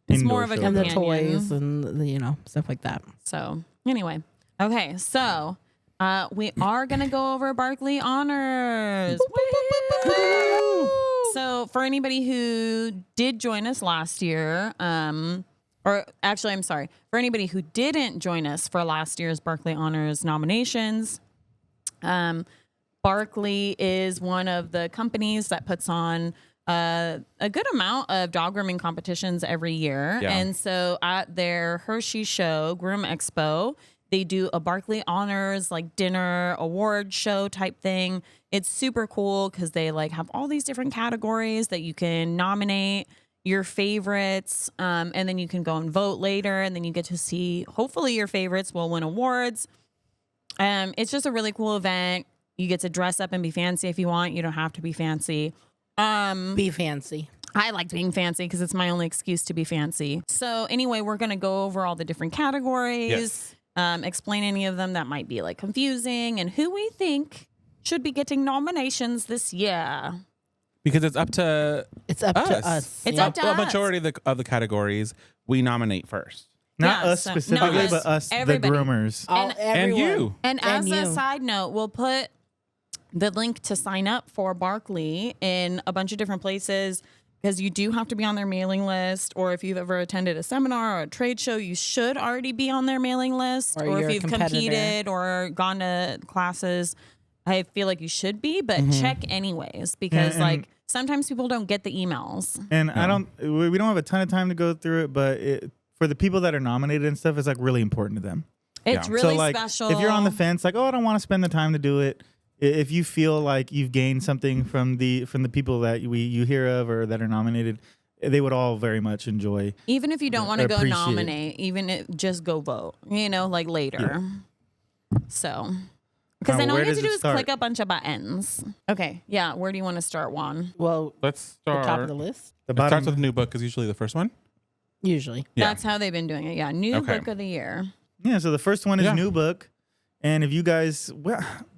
It's Indoor more of a show. And the companion. toys and the stuff like that. So anyway, okay, so we are gonna go over Barkleigh Honors. Woo! So for anybody who did join us last year, or actually, I'm sorry, for anybody who didn't join us for last year's Barkleigh Honors nominations, Barkleigh is one of the companies that puts on a good amount of dog grooming competitions every year. Yeah. And so at their Hershey show, Groom Expo, they do a Barkleigh Honors like dinner award show type thing. It's super cool because they like have all these different categories that you can nominate your favorites, and then you can go and vote later, and then you get to see, hopefully your favorites will win awards. It's just a really cool event. You get to dress up and be fancy if you want. You don't have to be fancy. Be fancy. I like being fancy because it's my only excuse to be fancy. So anyway, we're going to go over all the different categories, explain any of them that might be like confusing, and who we think should be getting nominations this year. Because it's up to It's up to us. It's Yeah. up to a us. majority of the categories we nominate first. Not Yeah, us so- specifically, not us, but us, everybody. the groomers. And And you. And And as a you. side note, we'll put the link to sign up for Barkleigh in a bunch of different places because you do have to be on their mailing list. Or if you've ever attended a seminar or a trade show, you should already be on their mailing list. Or Or you're if a you've competitor. competed or gone to classes, I feel like you should be, but check anyways because And- like sometimes people don't get the emails. And we don't have a ton of time to go through it, but for the people that are nominated and stuff, it's like really important to them. It's Yeah. really so like, special. if you're on the fence, like, oh, I don't want to spend the time to do it. If you feel like you've gained something from the people that you hear of or that are nominated, they would all very much enjoy. Even if you don't want to go appreciate it. nominate, just go vote, like later. So, because then all where you have does to do it is start? click a bunch of buttons. Okay. Yeah. Where do you want to start, Juan? Well, Let's the start. top of the list, The It starts bottom. with a new book is usually the first one. usually. Yeah. That's how they've been doing it. Yeah. New Okay. book of the year. Yeah. So the first one is Yeah. new book, and if you guys,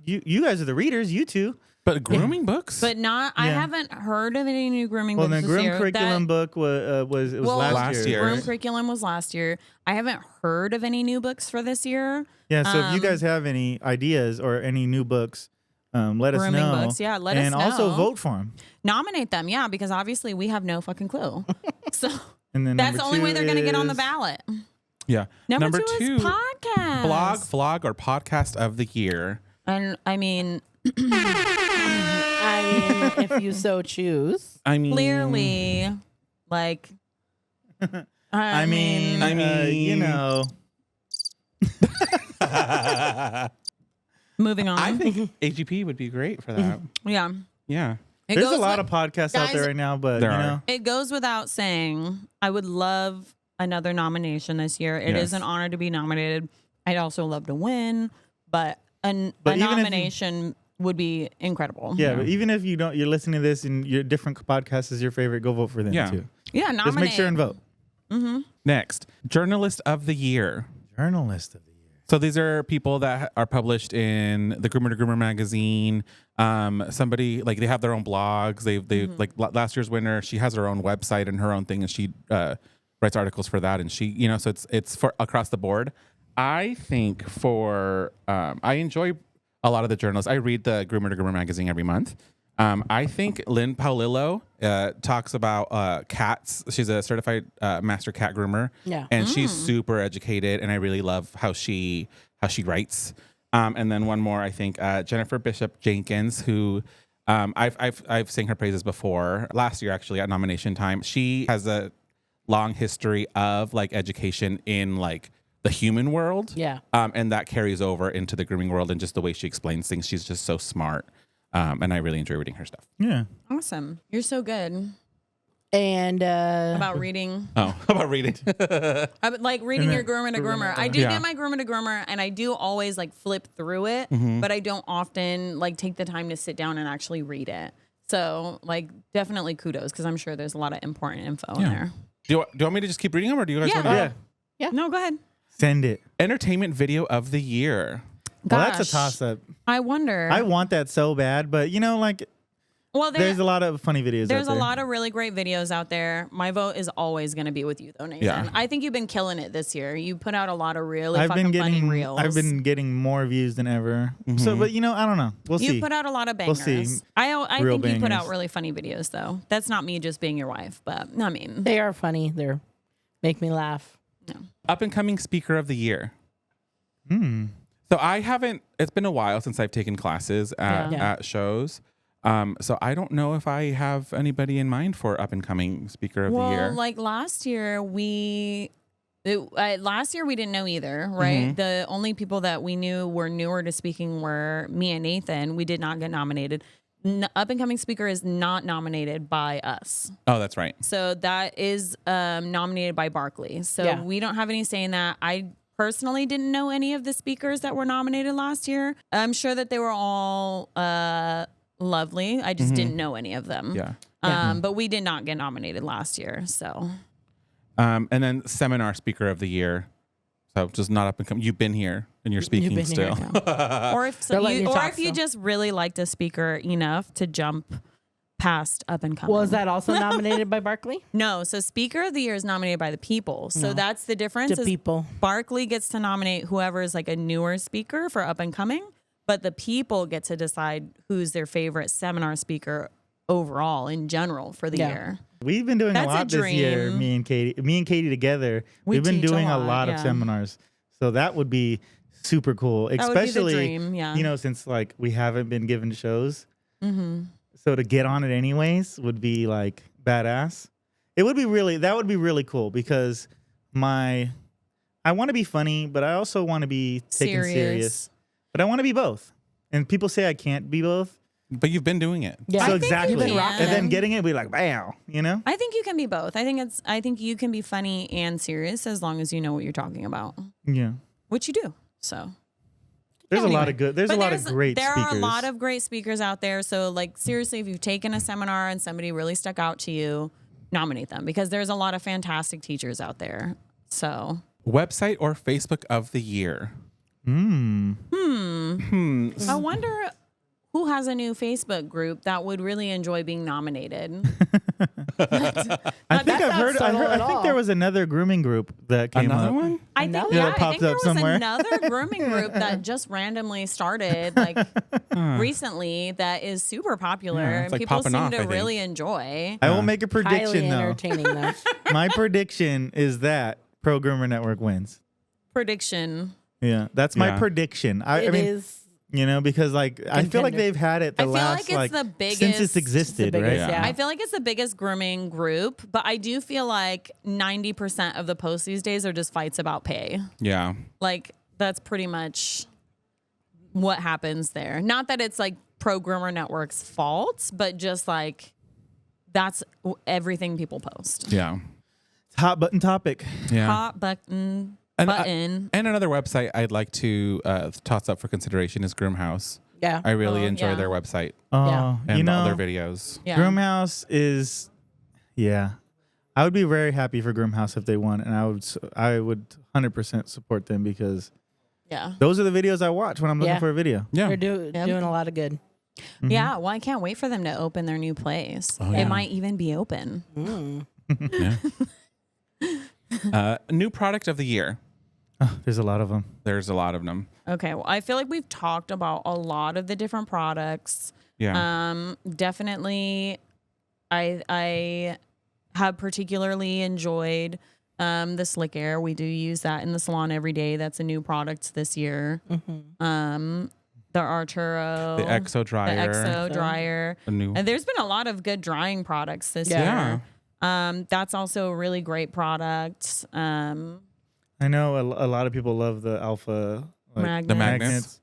you guys are the readers, you two. But grooming books? But not, I Yeah. haven't heard of any new grooming Well, books the this groom year. curriculum book was last year. Groom right? curriculum was last year. I haven't heard of any new books for this year. Yeah. So if you guys have any ideas or any new books, let us Grooming know. books, yeah, let us and also know. vote for them. Nominate them. Yeah. Because obviously we have no fucking clue. So And then that's number the only way two they're going to get on the is- ballot. yeah. Number two is podcast. blog, vlog, or podcast of the year. And I mean, I mean, if you so choose. I mean, clearly, like, I mean, you know, moving on. I think AGP would be great for that. yeah. Yeah. It there's a goes lot with- of podcasts out guys, there right now, but There you are. know, It goes without saying, I would love another nomination this year. It is Yes. an honor to be nominated. I'd also love to win, but a even if you- nomination would be incredible. yeah. But even if you're listening to this and your different podcast is your favorite, go vote for them Yeah. too. Yeah, nominate. Just make sure and vote. Next, journalist of the year. Journalist of the year. So these are people that are published in the Groomer to Groomer magazine. Somebody like they have their own blogs. They like last year's winner. She has her own website and her own thing, and she writes articles for that. And she, so it's for across the board. I think I enjoy a lot of the journalists. I read the Groomer to Groomer magazine every month. I think Lynn Paolillo talks about cats. She's a certified master cat groomer. Yeah. And she's super educated, and I really love how she writes. And then one more, I think Jennifer Bishop Jenkins, who I've sang her praises before. Last year, actually, at nomination time, she has a long history of like education in like the human world. Yeah. And that carries over into the grooming world, and just the way she explains things. She's just so smart. And I really enjoy reading her stuff. Yeah. Awesome. You're so good And about reading. Oh, how about reading? Like reading And your then- Groomer to Groomer. I do Yeah. get my Groomer to Groomer, and I do always like flip through it, but I don't often like take the time to sit down and actually read it. So like definitely kudos, because I'm sure there's a lot of important info in there. do you want me to just keep reading them, or do you guys Yeah. want to? Yeah. No, go ahead. Send it. Entertainment video of the year. Well, that's Gosh. a toss up. I wonder. I want that so bad, but like well, there's a lot of funny videos. There's out a there. lot of really great videos out there. My vote is always going to be with you, though, Nathan. Yeah. I think you've been killing it this year. You put out a lot of really I've fucking been funny getting reels. I've been getting more views than ever. So, but I don't know. We'll You see. put out a lot of We'll bangers. see. I Real think you put out bangers. really funny videos, though. That's not me just being your wife, but I mean, they are funny. They're make me laugh. Up and coming speaker of the year. So I haven't. It's been a while since I've taken classes at Yeah. shows. So I don't know if I have anybody in mind for up and coming speaker of the year. Like last year, we didn't know either, right? The only people that we knew were newer to speaking were me and Nathan. We did not get nominated. Up and coming speaker is not nominated by us. Oh, that's right. So that is nominated by Barkleigh. So we don't have any say in that. I personally didn't know any of the speakers that were nominated last year. I'm sure that they were all lovely. I just didn't know any of them. Yeah. But we did not get nominated last year. So. And then seminar speaker of the year. So just not up and coming. You've been here and you're speaking still. Or if you just really liked a speaker enough to jump past up and coming. Was that also nominated by Barkleigh? No. So speaker of the year is nominated by the people. So that's the difference. The people. Barkleigh gets to nominate whoever is like a newer speaker for up and coming, but the people get to decide who's their favorite seminar speaker overall in general for the year. We've been doing a lot this year, me and Katie together. We've been doing a lot of seminars. So that would be super cool, especially, you know, since like we haven't been given shows. So to get on it anyways would be like badass. That would be really cool because I want to be funny, but I also want to be taken serious. But I want to be both. And people say I can't be both. But you've been doing it. Yeah. So exactly. And then getting it, be like, bam, you know? I think you can be both. I think you can be funny and serious as long as you know what you're talking about. Yeah. Which you do. So there's a lot of great speakers. There are a lot of great speakers out there. So like seriously, if you've taken a seminar and somebody really stuck out to you, nominate them because there's a lot of fantastic teachers out there. So website or Facebook of the year? I wonder who has a new Facebook group that would really enjoy being nominated. I think there was another grooming group that came up. Another one? I think there was another grooming group that just randomly started like recently that is super popular and like people seem off, to really enjoy. I will make a prediction Highly though. entertaining though. My prediction is that Pro Groomer Network wins. Prediction. Yeah, that's my prediction. I mean, you know, because like I feel like they've had it since it's existed, right? Yeah. I feel like it's the biggest grooming group, but I do feel like 90% of the posts these days are just fights about pay. Yeah. Like that's pretty much what happens there. Not that it's like Pro Groomer Network's fault, but just like that's everything people post. Yeah. Hot button topic. Yeah. Hot button. And another website I'd like to toss up for consideration is Groomhouse. Yeah. I really enjoy their website. Oh, and you know, all their videos. Yeah. Groomhouse is, I would be very happy for Groomhouse if they won, and I would 100% support them because those are the videos I watch when I'm looking for a video. Yeah. They're doing a lot of good. Mm-hmm. Yeah, well, I can't wait for them to open their new place. Oh, it might even be open. New product of the year. Oh, there's a lot of them. There's a lot of them. Okay, well, I feel like we've talked about a lot of the different products. Yeah. Definitely, I have particularly enjoyed the Slick Air. We do use that in the salon every day. That's a new product this year. The Arturo, the Exo dryer. And there's been a lot of good drying products this year. That's also a really great product. I know a lot of people love the Alpha magnets. The magnets.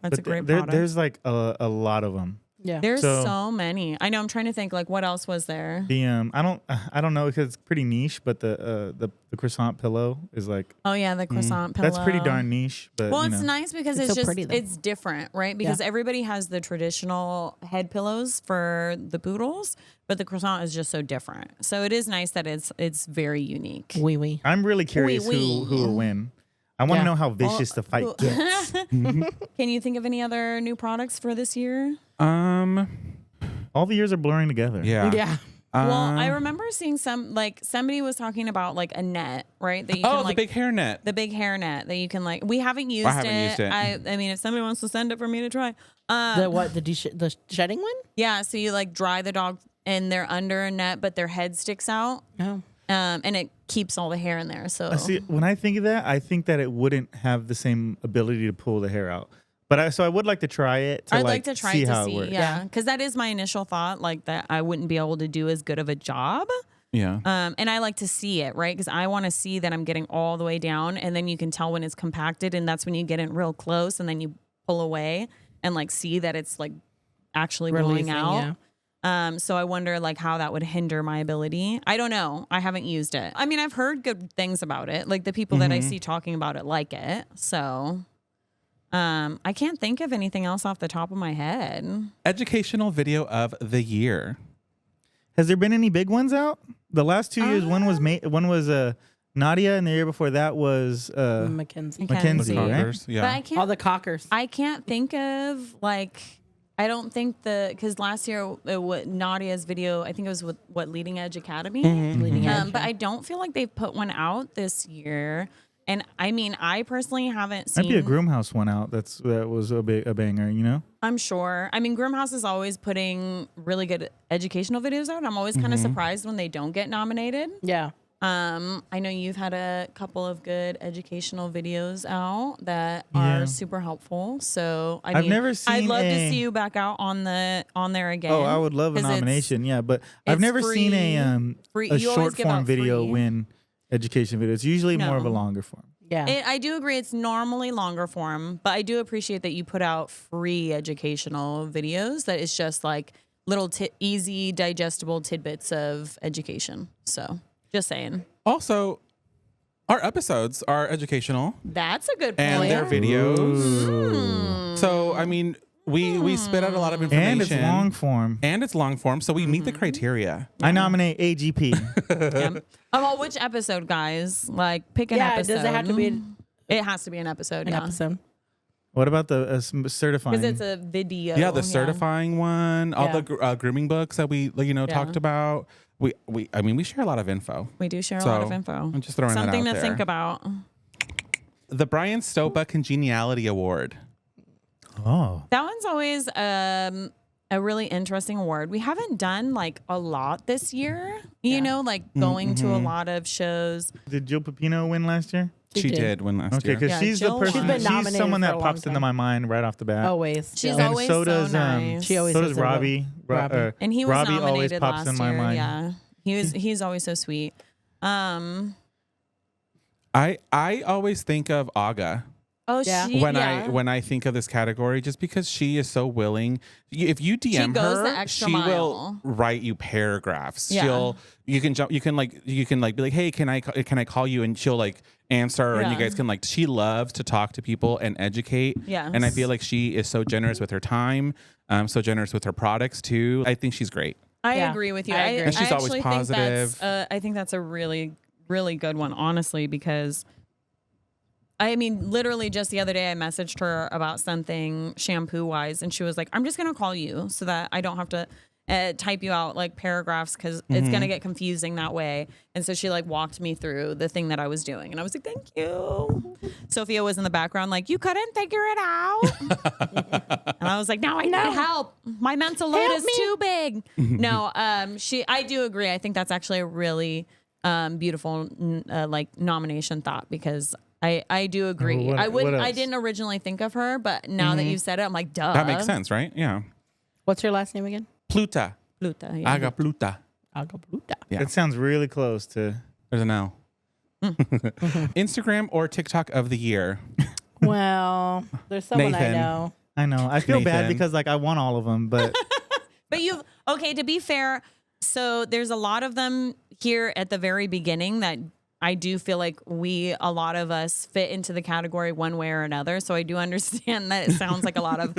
That's a great product. There's like a lot of them. Yeah, there's so many. I know. I'm trying to think. Like, what else was there? The I don't know because it's pretty niche, but the croissant pillow is like. Oh yeah, the croissant pillow. That's pretty darn niche. But it's nice because it's so just pretty, it's different, right? Because everybody has the traditional head pillows for the poodles, but the croissant is just so different. So it is nice that it's very unique. Oui. I'm really curious who will win. I want to know how vicious the fight gets. Can you think of any other new products for this year? All the years are blurring together. Yeah. Well, I remember seeing somebody was talking about like a net, right? That you can, the big hair net. The big hair net that you can we haven't used it. I mean, if somebody wants to send it for me to try. The shedding one? Yeah. So you dry the dog and they're under a net, but their head sticks out. Oh. And it keeps all the hair in there. So see, when I think of that, I think that it wouldn't have the same ability to pull the hair out. But I would like to try it. I'd like to try see to how see, it works. yeah, because that is my initial thought, like that I wouldn't be able to do as good of a job. Yeah. And I like to see it, right? Because I want to see that I'm getting all the way down, and then you can tell when it's compacted, and that's when you get in real close, and then you pull away and like see that it's like actually Releasing, blowing out. yeah. So I wonder like how that would hinder my ability. I don't know. I haven't used it. I mean, I've heard good things about it. Like the people that I see talking about it like it. So I can't think of anything else off the top of my head. Educational video of the year. Has there been any big ones out? The last 2 years, one was Nadia, and the year before that was Mackenzie. Mackenzie, The right? cockers, yeah. But I can't. All the cockers. I can't think of like. I don't think because last year Nadia's video, I think it was with Leading Edge Academy. Leading edge. But I don't feel like they've put one out this year. And I mean, I personally haven't Might seen. be a Groomhouse one out. That was a banger. You know. I'm sure. I mean, Groomhouse is always putting really good educational videos out. I'm always kind of surprised when they don't get nominated. Yeah. I know you've had a couple of good educational videos out that are super helpful. So I've never I'd seen love to a- see you back out on there again. Oh, I would love a 'cause it's- nomination. Yeah, but I've it's never seen free. a You always short give form out video free. win education video. It's usually more of a No. longer form. Yeah. I do agree it's normally longer form, but I do appreciate that you put out free educational videos that is just like little easy, digestible tidbits of education. So just saying. Also, our episodes are educational That's a good point. and they're videos. So, I mean, we spit out a lot of information. And it's long form. And it's long form, so we meet the criteria. I nominate AGP. Yeah. Well, which episode, guys? Like, pick an Yeah, episode. does it have to be It has to be an episode. an yeah. episode? What about the certifying? Because it's a video. Yeah, the certifying one, all Yeah. the grooming books that we talked about. We share a lot of info. We do share a lot of info. I'm just throwing Something that out to there. think about. The Brian Stopa Congeniality Award. Oh. That one's always a really interesting award. We haven't done like a lot this year, you know, like going to a lot of shows. Did Jill Pepino win last year? She did win last Okay, year. because Yeah, she's Jill the person. won. She's been She's nominated someone for a that long pops into time. my mind right off the bat. Always. She's And always so so does nice. She always so has does a little- Robbie. Robbie. And he was Robbie always nominated pops last in my year. mind. Yeah, he's always so sweet. I always think of Aga Oh, Yeah. when I think of this category, just because she is so willing. If you DM goes her, the extra she mile. will write you paragraphs. Yeah. You can be like, hey, can I call you? And she'll like answer, and you Yeah. guys can like. She loves to talk to people and educate. Yes. And I feel like she is so generous with her time, so generous with her products too. I think she's great. I Yeah, agree with you. I agree. And she's always actually positive. I think that's a really, really good one, honestly, because I mean, literally just the other day I messaged her about something shampoo wise, and she was like, I'm just going to call you so that I don't have to type you out like paragraphs because it's going to get confusing that way. And so she like walked me through the thing that I was doing. And I was like, thank you. Sophia was in the background like, you couldn't figure it out. And I was like, no, I need help. My mental load is too big. No, I do agree. I think that's actually a really beautiful like nomination thought because I do agree. What I else? didn't originally think of her, but now that you've said it, I'm like, duh. That makes sense, right? Yeah. What's her last name again? Pluta. Pluta, yeah. Aga Pluta. Agabluta. Yeah. It sounds really close to. There's an L. Instagram or TikTok of the year. Well, there's someone I Nathan. know. I know. I feel bad Nathan. because like I want all of them, but But to be fair, so there's a lot of them here at the very beginning that I do feel like a lot of us fit into the category one way or another. So I do understand that it sounds like a lot of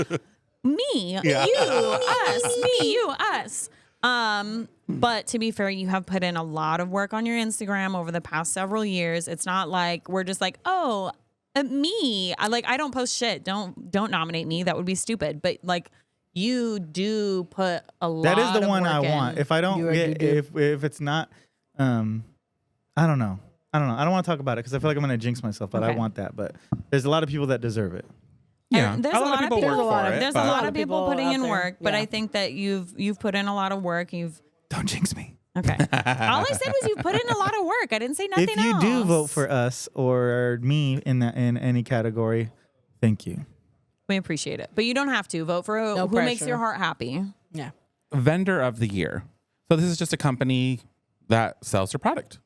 me, you, us, me, you, us. But to be fair, you have put in a lot of work on your Instagram over the past several years. It's not like we're just like, oh, me. I don't post shit. Don't nominate me. That would be stupid. But like you do put a lot. that is the of one work I in. want. If I don't You get, do. if it's not, I don't know. I don't want to talk about it because I feel like I'm going to jinx myself, but I Okay. want that. But there's a lot of people that deserve it. Yeah. There's a lot of people work for it. There's but a lot of people putting out in there. work, but Yeah. I think that you've put in a lot of work. Don't jinx me. Okay. All I said was you've put in a lot of work. I didn't say nothing If you else. do vote for us or me in any category, thank you. We appreciate it. But you don't have to. Vote for No who makes pressure. your heart happy. Yeah. Vendor of the year. So this is just a company that sells their product.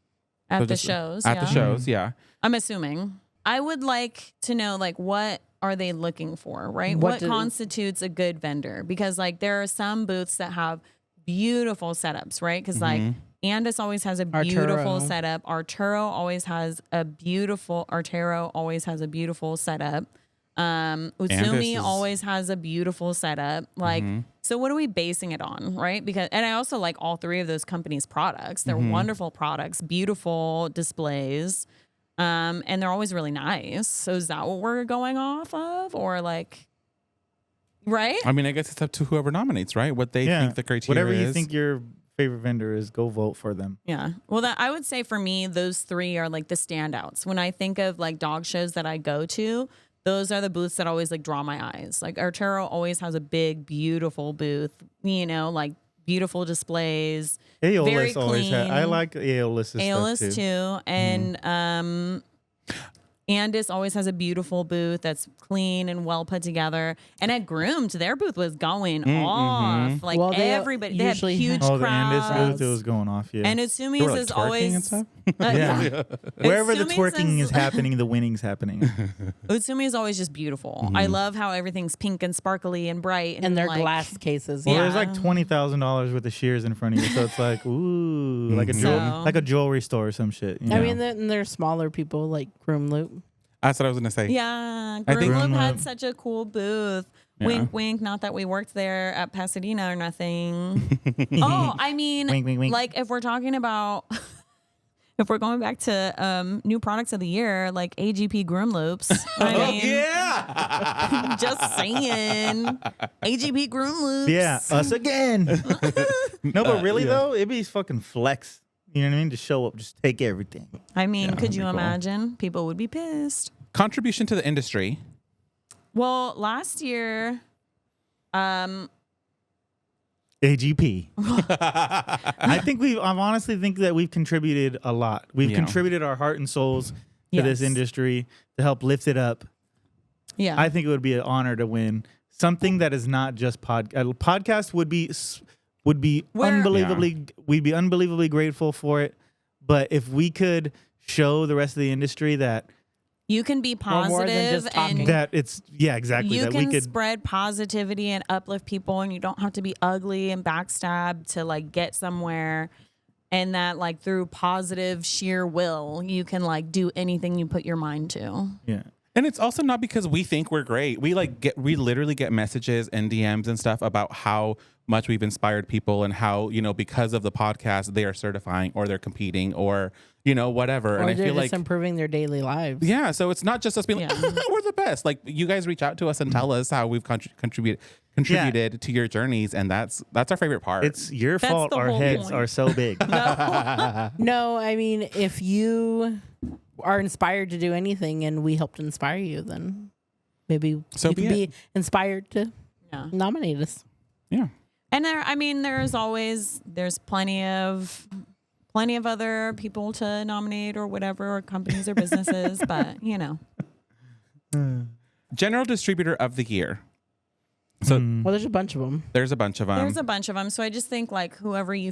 At So the just- shows. At yeah. the shows, yeah. I'm assuming. I would like to know, like, what are they looking for, right? What What do- constitutes a good vendor? Because, like, there are some booths that have beautiful setups, right? Because, like, Andis always has a beautiful Arturo. setup. Arturo always has a beautiful setup. Utsumi is- always has a beautiful setup. Like, so what are we basing it on, right? Because, and I also like all three of those companies' products. They're wonderful products, beautiful displays, and they're always really nice. So is that what we're going off of, or like, right? I mean, I guess it's up to whoever nominates, right? What they think the criteria Whatever is. you think your favorite vendor is, go vote for them. Yeah. Well, that I would say for me, those three are like the standouts. When I think of like dog shows that I go to, those are the booths that always like draw my eyes. Like Arturo always has a big, beautiful booth, you know, like beautiful displays. Very Aeolus always clean. I like Aeolus stuff Aeolus too. too. And Andis always has a beautiful booth that's clean and well put together. And at Groomed, their booth was going off. Like Well, they everybody, they had usually huge Oh, the crowds. Andis booth, it was going off, yeah. And They Utsumi's were, like, is twerking always and stuff? yeah. Wherever the Utsumi's twerking is is- happening, the winning's happening. Utsumi is always just beautiful. I love how everything's pink and sparkly and bright. And their like, glass cases. Well, Yeah. there's like $20,000 worth of shears in front of you, so it's like, ooh, like a So- like a jewelry store or some shit. You I know? mean, then there's smaller people like Groom Loop. That's what I was going to say. Yeah, I think- Groom Loop had Groom such a cool booth. Yeah. Wink, wink. Not that we worked there at Pasadena or nothing. Oh, I mean, Wink, wink, wink. like if we're talking about, if we're going back to new products of the year, like AGP Groom Loops. I mean, Yeah. just saying, AGP Groom Loops. Yeah, us again. No, but really though, it'd be fucking flex. You know what I mean? Just show up, just take everything. I mean, could that'd you be cool. imagine? People would be pissed. Contribution to the industry. Well, last year, AGP. I honestly think that we've contributed a lot. We've Yeah. contributed our heart and souls to this Yes. industry to help lift it up. yeah, I think it would be an honor to win something that is not just podcast would be We're- unbelievably we'd be unbelievably grateful for it, but if we could show the rest of the industry that you can be Or more than positive just talking. and that it's exactly you that can we could spread positivity and uplift people, and you don't have to be ugly and backstab to like get somewhere. And that like through positive sheer will, you can like do anything you put your mind to. yeah. And it's also not because we think we're great. We literally get messages and DMs and stuff about how much we've inspired people and how, you know, because of the podcast, they are certifying or they're competing or, you know, whatever. Or And I they're feel just like, improving their daily lives. yeah, so it's not just us being like, Yeah. we're the best. Like you guys reach out to us and tell us how we've contributed to your journeys. And that's our favorite part. It's your That's fault the our whole heads point. are so big. No, I mean, if you are inspired to do anything and we helped inspire you, then maybe So you be can it. be inspired to Yeah. nominate us. yeah. And there's plenty of other people to nominate or whatever, or companies or businesses, but you know. General distributor of the year. So Well, there's a bunch of them. there's a bunch of them. There's a bunch of them. So I just think like whoever you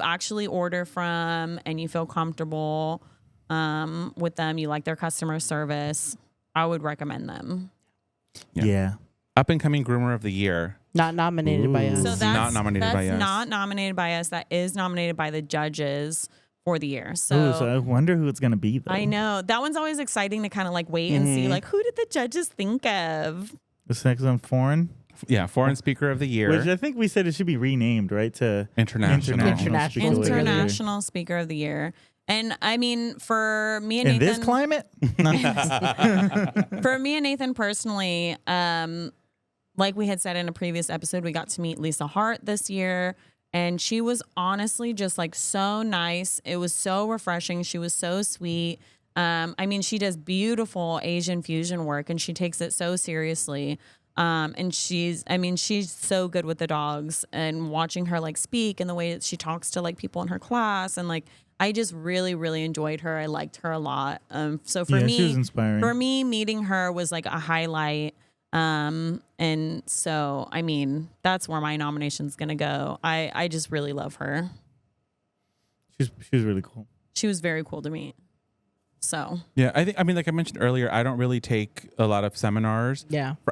actually order from and you feel comfortable with them, you like their customer service, I would recommend them. Yeah. Up and coming groomer of the year. Not nominated by us. So It's that's not nominated by us. not nominated by us. That is nominated by the judges for the year. Ooh, So, so I wonder who it's gonna be though. I know that one's always exciting to kind of like wait and see like who did the judges think of? This next one, foreign, Yeah, foreign speaker of the year. which I think we said it should be renamed, right? To International. International. Speaker of the Year. International Speaker of the Year. And I mean, for me and In Nathan, this climate, for me and Nathan personally, like we had said in a previous episode, we got to meet Lisa Hart this year. And she was honestly just like so nice. It was so refreshing. She was so sweet. I mean, she does beautiful Asian fusion work and she takes it so seriously. And she's so good with the dogs, and watching her like speak and the way that she talks to like people in her class, and like I just really, really enjoyed her. I liked her a lot. So for me, she was inspiring. For me, meeting her was like a highlight. And so, I mean, that's where my nomination's going to go. I just really love her. She was really cool. She was very cool to me. So Yeah, I mean, like I mentioned earlier, I don't really take a lot of seminars,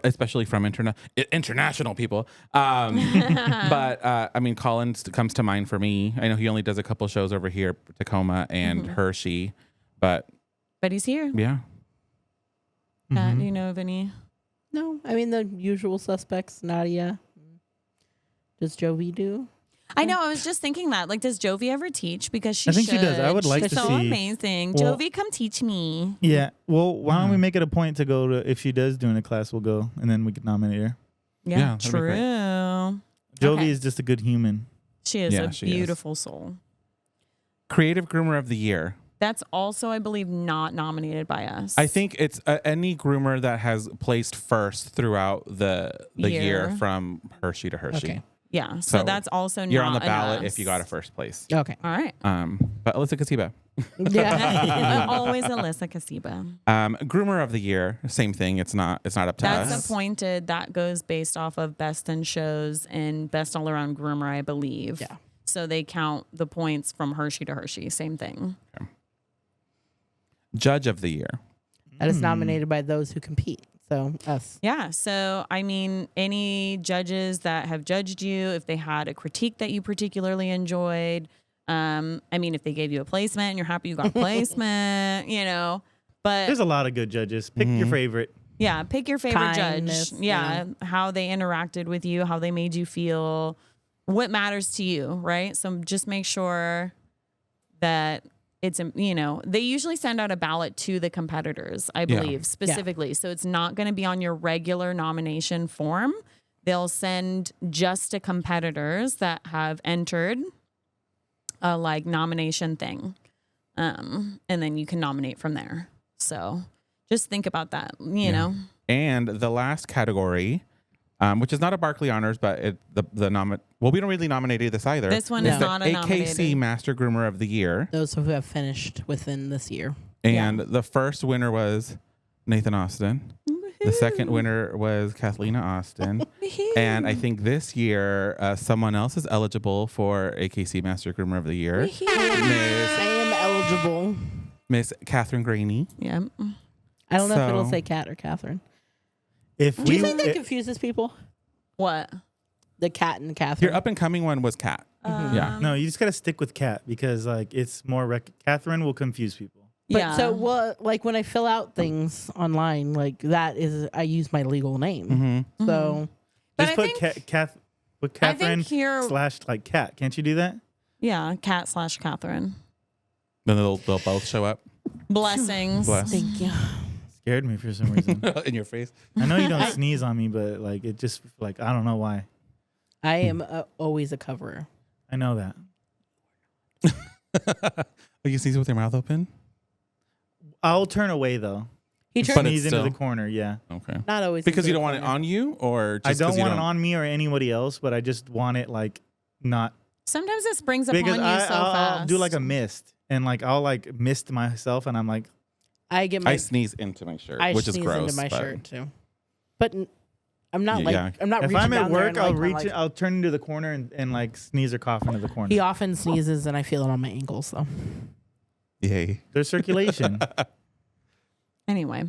especially from international people. But I mean, Collins comes to mind for me. I know he only does a couple shows over here, Tacoma and Hershey, but he's here. Yeah. Pat, do you know of any? No, I mean the usual suspects. Nadia. Does Jovi do? I know. I was just thinking that. Like, does Jovi ever teach? Because she I think should. she does. I would like She's to so see. amazing. Well, Jovi, come teach me. Yeah. Well, why don't we make it a point to go to, if she does do in a class, we'll go and then we can nominate her. Yeah, Yeah, that'd be true. great. Jovi Okay. is just a good human. She is Yeah, a she is. beautiful soul. Creative Groomer of the Year. That's also, I believe, not nominated by us. I think it's any groomer that has placed first throughout the year Year. from Hershey to Hershey. Okay. Yeah. So, So that's also You're not on the ballot an us. if you got a first place. Okay. All right. But Alyssa Kasiba. Yeah. Always Alyssa Kasiba. Groomer of the Year, same thing. It's not up to That's us. appointed. That goes based off of best in shows and best all around groomer, I believe. Yeah. So they count the points from Hershey to Hershey. Same thing. Judge of the Year. That is nominated by those who compete. So us. Yeah. So, I mean, any judges that have judged you, if they had a critique that you particularly enjoyed, I mean, if they gave you a placement and you're happy you got a placement, but There's a lot of good judges. Pick your favorite. yeah, pick your favorite Kindness, judge. Yeah. How they interacted with you, how they made you feel, what matters to you, right? So just make sure that it's, they usually send out a ballot to the competitors, I believe, specifically. So it's not going to be on your regular nomination form. They'll send just to competitors that have entered a like nomination thing. And then you can nominate from there. So just think about that, you know. And the last category, which is not a Barkleigh Honors, but we don't really nominate this either. This one No. is not a AKC nominated. Master Groomer of the Year. Those who have finished within this year. And the first winner was Nathan Austin. The second winner was Kathlena Austin. And I think this year, someone else is eligible for AKC Master Groomer of the Year. I am eligible. Miss Catherine Graney. Yeah. I don't know if it'll So- say Cat or Catherine. If Do you we, think that confuses people? What? The Cat and Catherine. Your up and coming one was Kat. Yeah. no, you just gotta stick with Cat because like it's more. Catherine will confuse people. But Yeah. so what? Like when I fill out things online, like that is I use my legal name. So But Just I put think- put I think Catherine here- / like Cat. Can't you do that? Yeah. Cat/Catherine. Then they'll both show up. Blessings. Bless. thank you. Scared me for some reason. In your face. I know you don't sneeze on me, but like it just like I don't know why. I am always a coverer. I know that. Oh, you sneeze with your mouth open? I'll turn away though. He But turned it's Sneeze into the still- corner. Yeah. Okay. not always Because into you the don't want it corner. on you, or just I 'cause don't you want it on me or anybody else, but I just want it like not Sometimes it springs upon because you I'll fast. do like a mist and like I'll like mist myself and I'm like I get my I sneeze into my shirt, I which is sneeze gross. into my but- shirt too. But I'm not Yeah. I'm not if reaching I'm at down there work and, I'll like, reach I'm like- I'll turn into the corner and like sneeze or cough into the corner. He often sneezes and I feel it on my ankles though. Yay. There's circulation. Anyway.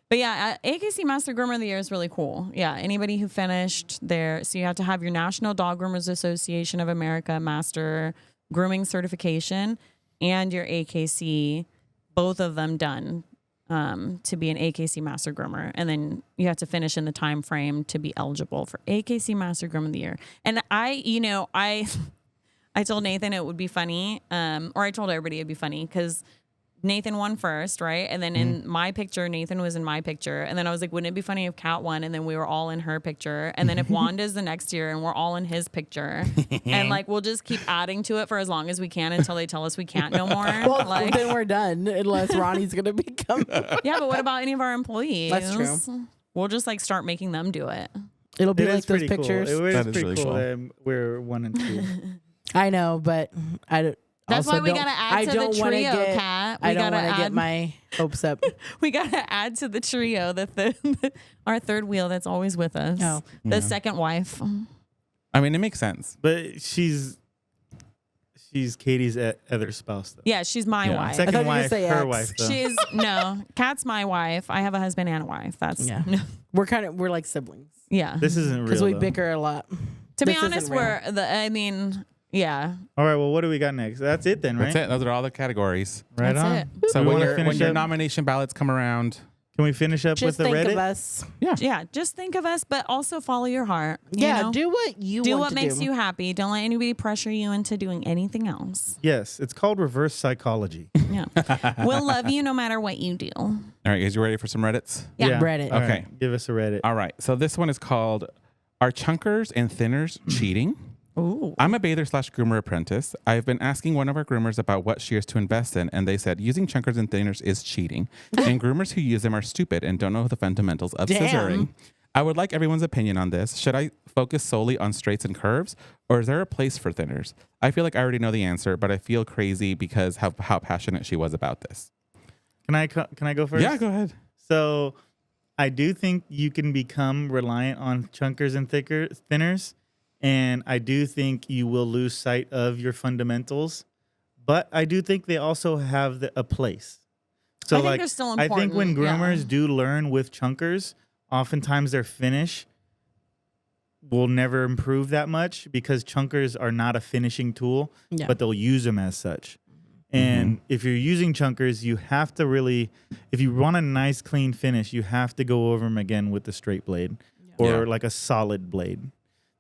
But yeah, AKC Master Groomer of the Year is really cool. Yeah, anybody who finished there. So you have to have your National Dog Groomers Association of America Master Grooming Certification and your AKC, both of them done to be an AKC Master Groomer. And then you have to finish in the time frame to be eligible for AKC Master Groomer of the Year. And I told Nathan it would be funny, or I told everybody it'd be funny because Nathan won first, right? And then in my picture, Nathan was in my picture. And then I was like, wouldn't it be funny if Kat won and then we were all in her picture? And then if Wanda's the next year and we're all in his picture. And like, we'll just keep adding to it for as long as we can until they tell us we can't no more. Well, Like, then we're done unless Ronnie's gonna become. yeah, but what about any of our employees? That's true. We'll just like start making them do it. It'll be It like is those pretty cool. pictures. It was That is pretty really cool cool. that we're 1 and 2. I know, but I don't. That's also why we don't- gotta I add to don't the wanna trio, get- Kat. I We don't gotta want to get add. my hopes up. We gotta add to the trio our third wheel that's always with us. Oh. The second wife. I mean, it makes sense. But she's Katie's other spouse, though. Yeah, she's my Yeah. wife. I thought Second you were gonna wife, say her ex. wife, though. She's no, Kat's my wife. I have a husband and a wife. That's Yeah. We're like siblings yeah. This isn't because real, we though. bicker a lot. To be This isn't honest, real. yeah. All right, well, what do we got next? That's it then, right? That's it. Those are all the categories. Right That's on. it. So We when wanna your finish up? nomination ballots come around, Can we finish up Just with the think Reddit? of us. Yeah, just think of us, but also follow your heart. You Yeah, know? do what you do want what to makes do. you happy. Don't let anybody pressure you into doing anything else. Yes, it's called reverse psychology. Yeah, we'll love you no matter what you do. all right, guys, you ready for some Reddits? Yeah. Reddit. All Okay. right, give us a Reddit. All right. So this one is called Are Chunkers and Thinners Cheating? Ooh. I'm a bather / groomer apprentice. I've been asking one of our groomers about what shears to invest in, and they said using chunkers and thinners is cheating, and groomers who use them are stupid and don't know the fundamentals of Damn. scissoring. I would like everyone's opinion on this. Should I focus solely on straights and curves, or is there a place for thinners? I feel like I already know the answer, but I feel crazy because how passionate she was about this. Can I go first? Yeah, go ahead. So, I do think you can become reliant on chunkers and thinners, and I do think you will lose sight of your fundamentals. But I do think they also have a place. So, I think like, they're still I think when important, yeah. groomers do learn with chunkers, oftentimes their finish will never improve that much because chunkers are not a finishing tool, Yeah. but they'll use them as such. And if you're using chunkers, you have to really, if you want a nice clean finish, you have to go over them again with the straight blade or Yeah. like a solid blade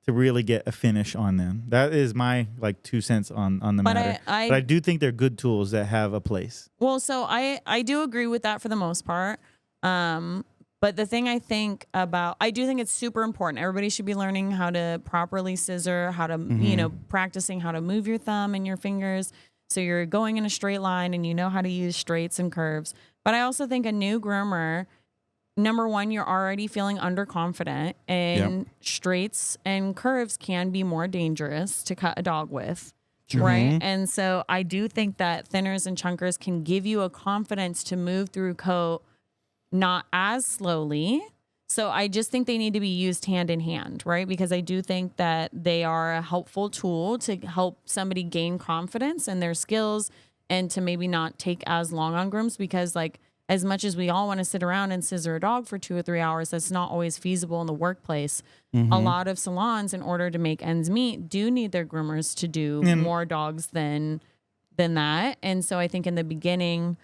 to really get a finish on them. That is my like 2 cents on the But matter. I- But I do think they're good tools that have a place. Well, so I do agree with that for the most part. But the thing I think about, I do think it's super important. Everybody should be learning how to properly scissor, how to, practicing how to move your thumb and your fingers. So you're going in a straight line and you know how to use straights and curves. But I also think a new groomer, number one, you're already feeling underconfident, and straights and curves can be more dangerous to cut a dog with. Right. And so I do think that thinners and chunkers can give you a confidence to move through coat not as slowly. So I just think they need to be used hand in hand, right? Because I do think that they are a helpful tool to help somebody gain confidence in their skills and to maybe not take as long on grooms, because like as much as we all want to sit around and scissor a dog for 2 or 3 hours, that's not always feasible in the workplace. A lot of salons, in order to make ends meet, do need their groomers to do more dogs than that. And so I think in the beginning,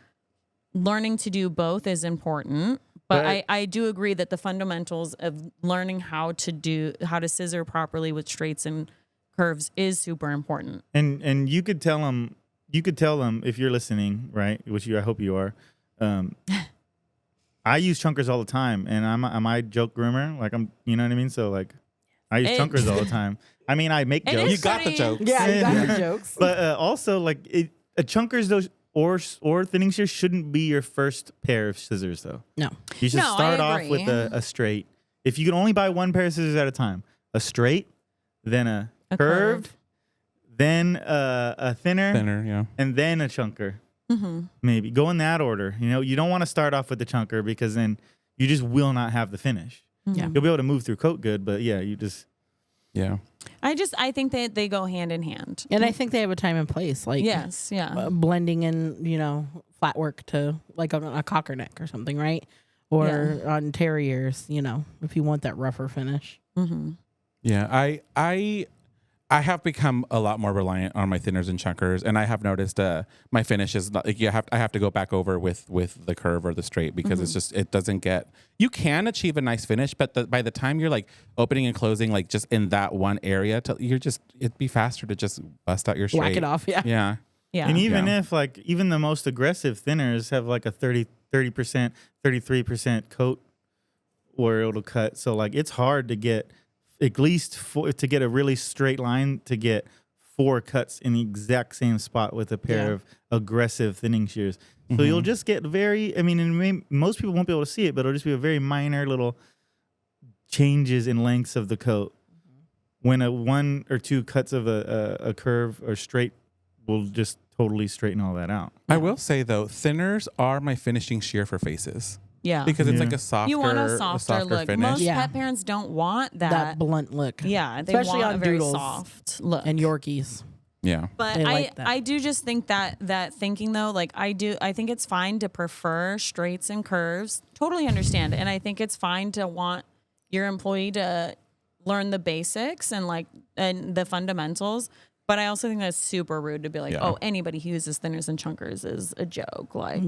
learning to do both is important. But I do agree that the fundamentals of learning how to scissor properly with straights and curves is super important. And you could tell them if you're listening, right? Which I hope you are. I use chunkers all the time, and I'm a joke groomer. Like you know what I mean? So like, I use chunkers all the time. I mean, I make jokes. You got the joke. Yeah, you got the jokes. But also, like, a chunkers those or thinning shears shouldn't be your first pair of scissors, though. No. You should No, I start off agree. with a straight. If you can only buy one pair of scissors at a time, a straight, then a curved, then a thinner, Yeah. and then a chunker. Maybe go in that order. You know, you don't want to start off with the chunker because then you just will not have the finish. Yeah. You'll be able to move through coat good, but yeah, you just. Yeah. I think that they go hand in hand. And I think they have a time and place, like Yes, yeah. blending in, flat work to like on a cocker neck or something, right? Or on terriers, if you want that rougher finish. Yeah, I have become a lot more reliant on my thinners and chunkers, and I have noticed my finish is not, like I have to go back over with the curve or the straight because it's just it doesn't get. You can achieve a nice finish, but by the time you're like opening and closing, like just in that one area, it'd be faster to just bust out your straight. Whack it off, yeah. Yeah. Yeah. And even Yeah. if like even the most aggressive thinners have like a 30%, 33% coat where it'll cut. So like it's hard to get at least to get a really straight line to get 4 cuts in the exact same spot with a pair of aggressive thinning shears. So you'll just get most people won't be able to see it, but it'll just be a very minor little changes in lengths of the coat. When a 1 or 2 cuts of a curve or straight will just totally straighten all that out. I will say though, thinners are my finishing shear for faces. Yeah. Because it's like a softer, you want a softer look. finish. Most pet parents don't want that blunt look. Yeah, they especially want on a very doodles soft look. and Yorkies. Yeah. But I do just think that thinking though, like I think it's fine to prefer straights and curves. Totally understand. And I think it's fine to want your employee to learn the basics and the fundamentals. But I also think that's super rude to be like, oh, anybody who uses thinners and chunkers is a joke. Like,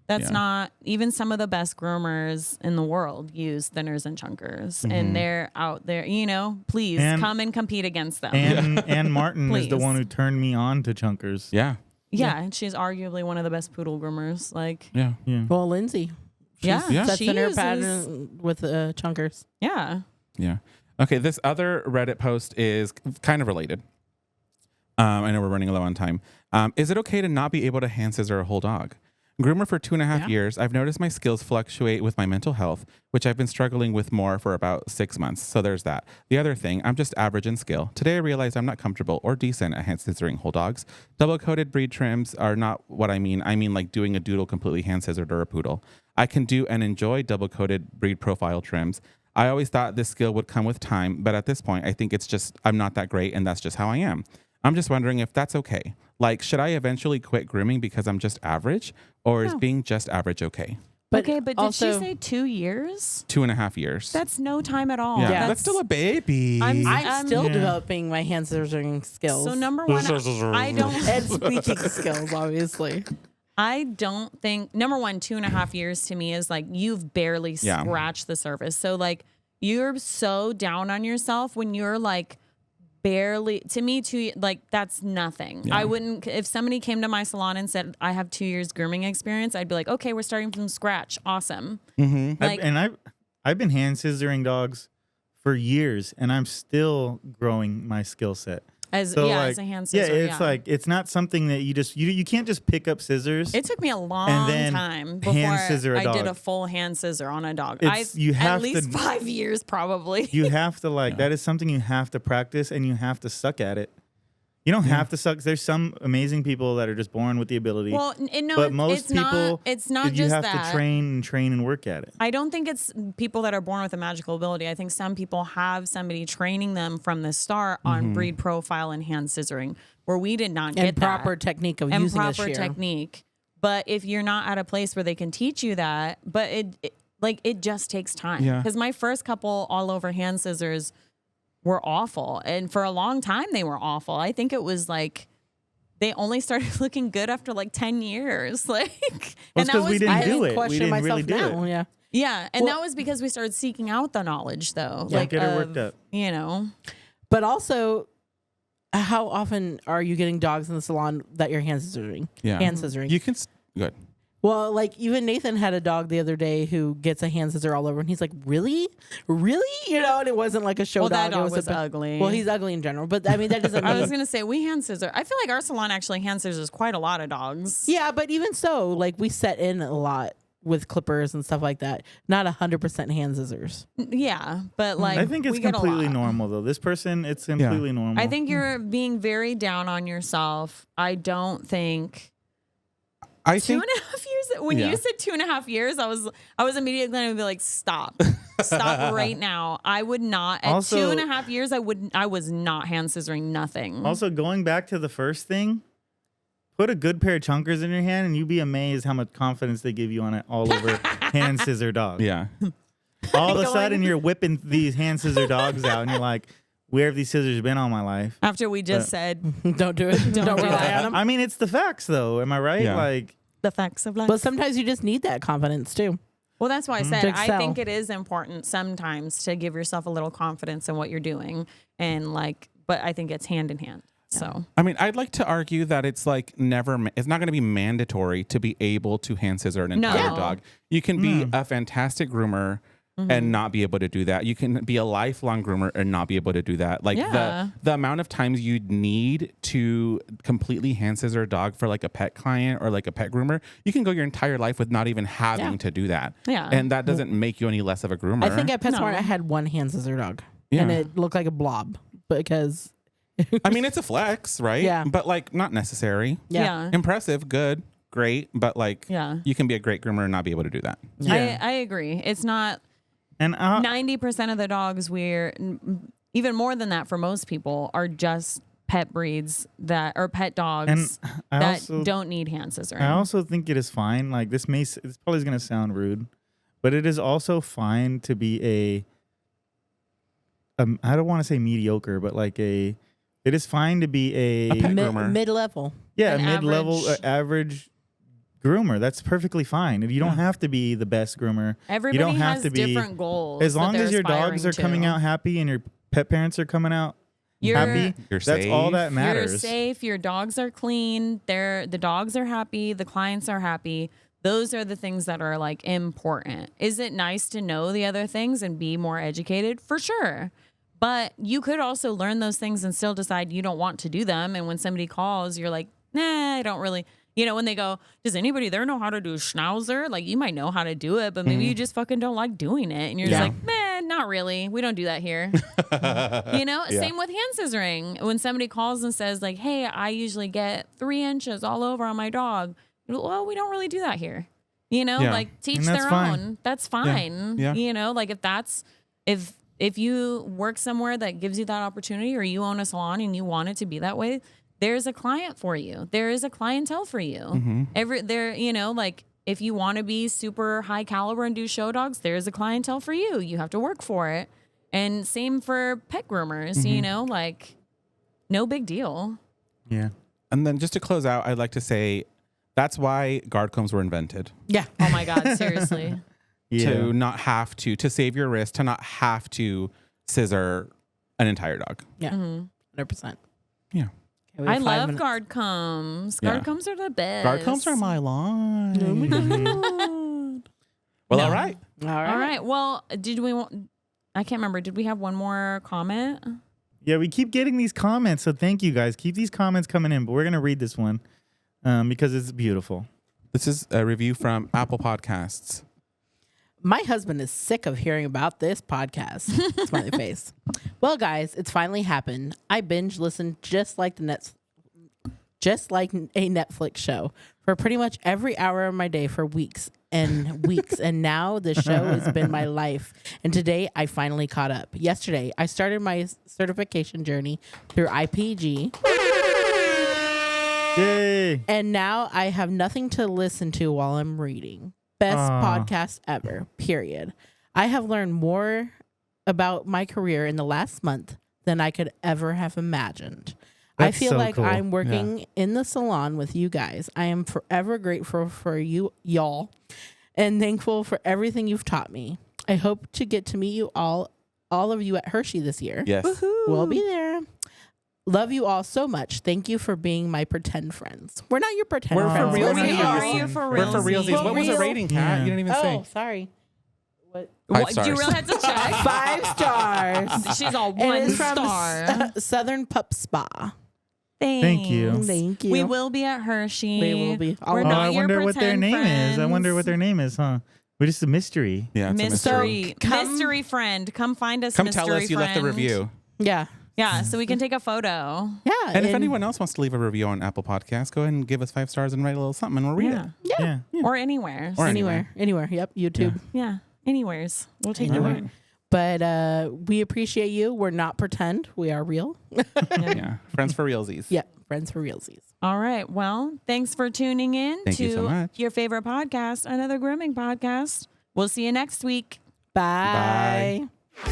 that's not, even some of the best groomers in the world use thinners and chunkers, and they're out there, please come and compete against them. And Martin is the one who turned me on to chunkers. Yeah. Yeah, and she's arguably one of the best poodle groomers. Like, yeah. Well, Lindsay. She thinner uses pattern with chunkers. Yeah. Yeah. Okay, this other Reddit post is kind of related. I know we're running low on time. Is it okay to not be able to hand scissor a whole dog? Groomer for 2.5 years, I've noticed my skills fluctuate with my mental health, which I've been struggling with more for about 6 months. So there's that. The other thing, I'm just average in skill. Today I realized I'm not comfortable or decent at hand scissoring whole dogs. Double-coated breed trims are not what I mean. I mean like doing a doodle completely hand scissored or a poodle. I can do and enjoy double-coated breed profile trims. I always thought this skill would come with time, but at this point, I think it's just, I'm not that great and that's just how I am. I'm just wondering if that's okay. Like, should I eventually quit grooming because I'm just average, or is being just average okay? But did she say 2 years? 2.5 years. That's no time at all. Yeah, that's still a baby. I'm still developing my hand scissoring skills. So number one, I don't. And speaking skills, obviously. I don't think, number one, 2.5 years to me is like, you've barely scratched the surface. So like, you're so down on yourself when you're like, barely, to me, that's nothing. Yeah. I wouldn't, if somebody came to my salon and said, I have 2 years grooming experience, I'd be like, okay, we're starting from scratch. Awesome. Mm-hmm. I've been hand scissoring dogs for years, and I'm still growing my skill set. As a hand scissor. Yeah, it's like, it's not something that you can't just pick up scissors. It took me a long time before I did a full hand scissor on a dog. You have at least 5 years probably. You have to that is something you have to practice, and you have to suck at it. You don't have to suck. There's some amazing people that are just born with the ability. Well, no, but most people, it's not you just have that. to train and work at it. I don't think it's people that are born with a magical ability. I think some people have somebody training them from the start on breed profile and hand scissoring, where we did not get proper technique of using a shear. Technique. But if you're not at a place where they can teach you that, but it just takes time. Because my first couple all over hand scissors were awful. And for a long time, they were awful. I think it was like, they only started looking good after like 10 years. Like, and that was we didn't do it. We didn't really do it. Yeah. Yeah. And that was because we started seeking out the knowledge though. Yeah, like, get it worked up. But also, how often are you getting dogs in the salon that you're hand scissoring? Yeah. Hand scissoring. You can, good. Well, like even Nathan had a dog the other day who gets a hand scissor all over, and he's like, "Really, really?" And it wasn't like a show dog. That dog was ugly. Well, he's ugly in general, but I mean that doesn't. I was gonna say we hand scissor. I feel like our salon actually hand scissors quite a lot of dogs. Yeah, but even so, like we set in a lot with clippers and stuff like that. Not 100% hand scissors. Yeah, but like I think it's completely normal though. This person, it's completely normal. I think you're being very down on yourself. I don't think. I think 2.5 years. When you said 2.5 years, I was immediately going to be like, stop right now. I would not. At also, 2.5 years, I was not hand scissoring nothing. Also, going back to the first thing, put a good pair of chunkers in your hand, and you'd be amazed how much confidence they give you on it all over hand scissor dogs. Yeah. All of a sudden, you're whipping these hand scissor dogs out, and you're like, where have these scissors been all my life? After we just said, don't do it. Don't rely on them. I mean, it's the facts, though. Am I right? Yeah. Like the facts of life. But sometimes you just need that confidence too. Well, that's why I said I think it is important sometimes to give yourself a little confidence in what you're doing, and but I think it's hand in hand. So I mean, I'd like to argue that it's like it's not going to be mandatory to be able to hand scissor an entire dog. You can be a fantastic groomer and not be able to do that. You can be a lifelong groomer and not be able to do that. Like Yeah. the amount of times you'd need to completely hand scissor a dog for like a pet client or like a pet groomer, you can go your entire life with not even having to do that. Yeah. And that doesn't make you any less of a groomer. I think at PetSmart No. I had one hand scissor dog, Yeah. and it looked like a blob because. I mean, it's a flex, right? Yeah. But like not necessary. Yeah. Impressive, good, great. But like Yeah. you can be a great groomer and not be able to do that. Yeah. I agree. It's not And 90% of the dogs even more than that for most people are just pet breeds that or pet dogs And I that also- don't need hand scissoring. I also think it is fine. Like it's probably going to sound rude, but it is also fine to be I don't want to say mediocre, but like it is fine to be A pet groomer. Mid-level. a An mid-level average- average groomer. That's perfectly fine. You don't have to be the best groomer. Everybody you don't have has to be different goals. as long that as they're your dogs are aspiring coming to. out happy and your pet parents are coming out You're- happy. You're That's all safe. that matters. You're safe. Your dogs are clean. The dogs are happy. The clients are happy. Those are the things that are like important. Is it nice to know the other things and be more educated? For sure. But you could also learn those things and still decide you don't want to do them. And when somebody calls, you're like, nah, I don't really. You know, when they go, does anybody there know how to do a schnauzer? Like, you might know how to do it, but maybe you just fucking don't like doing it. And you're just like, man, not really. We don't do that here. Same with hand scissoring. When somebody calls and says, like, hey, I usually get 3 inches all over on my dog. Well, we don't really do that here. Yeah. Like, teach And that's their fine. own. That's fine. Yeah. Like if you work somewhere that gives you that opportunity or you own a salon and you want it to be that way, there's a client for you. There is a clientele for you. Like if you want to be super high caliber and do show dogs, there's a clientele for you. You have to work for it. And same for pet groomers, like no big deal. Yeah. And then just to close out, I'd like to say that's why guard combs were invented. Yeah. Oh my God, seriously. To not have to save your wrist, to not have to scissor an entire dog. Yeah. 100%. Yeah. Okay, we have I 5 love minutes. guard combs. Yeah. Guard combs are the best. Guard combs are my line. Oh my God. Well, No. all right. All right. All right. Well, I can't remember. Did we have one more comment? Yeah, we keep getting these comments, so thank you guys. Keep these comments coming in, but we're gonna read this one because it's beautiful. This is a review from Apple Podcasts. My husband is sick of hearing about this podcast. Smiley face. Well, guys, it's finally happened. I binge listened just like a Netflix show for pretty much every hour of my day for weeks and weeks. And now the show has been my life. And today I finally caught up. Yesterday, I started my certification journey through IPG. Yay! And now I have nothing to listen to while I'm reading. Best podcast ever, period. I have learned more about my career in the last month than I could ever have imagined. I That's feel so like cool. I'm working in the salon with you guys. I am forever grateful for y'all and thankful for everything you've taught me. I hope to get to meet you all of you at Hershey this year. Yes. We'll be there. Love you all so much. Thank you for being my pretend friends. We're not your pretend We're for friends. real. We're We not are yours. you for We're real? for realsies. What was the real. rating, Kat? You didn't even Oh, say. sorry. What? Five Do you stars. really have to check? 5 stars. She's all And one it's from star. Southern Pup Spa. Thank you. Thanks. Thank you. We will be at Hershey. We will be. We're Oh, not I your wonder what their pretend name is. I friends. wonder what their name is, huh? We're just a mystery. Yeah, it's a mystery. Mystery, Come- mystery friend. Come find us. Come mystery tell us you left the friend. review. Yeah. Yeah, so we can take a photo. Yeah. And if anyone else wants to leave a review on Apple Podcasts, go ahead and give us 5 stars and write a little something, and we'll read Yeah. it. Yeah. Or anywhere. Or Anywhere. Yep. YouTube. Yeah, anywheres. We'll take Anywhere. it. But we appreciate you. We're not pretend. We are real. Yeah. Friends for realsies. Yeah. Friends for realsies. All right. Well, thanks for tuning in Thank to you so much. your favorite podcast, another grooming podcast. We'll see you next week. Bye. Bye.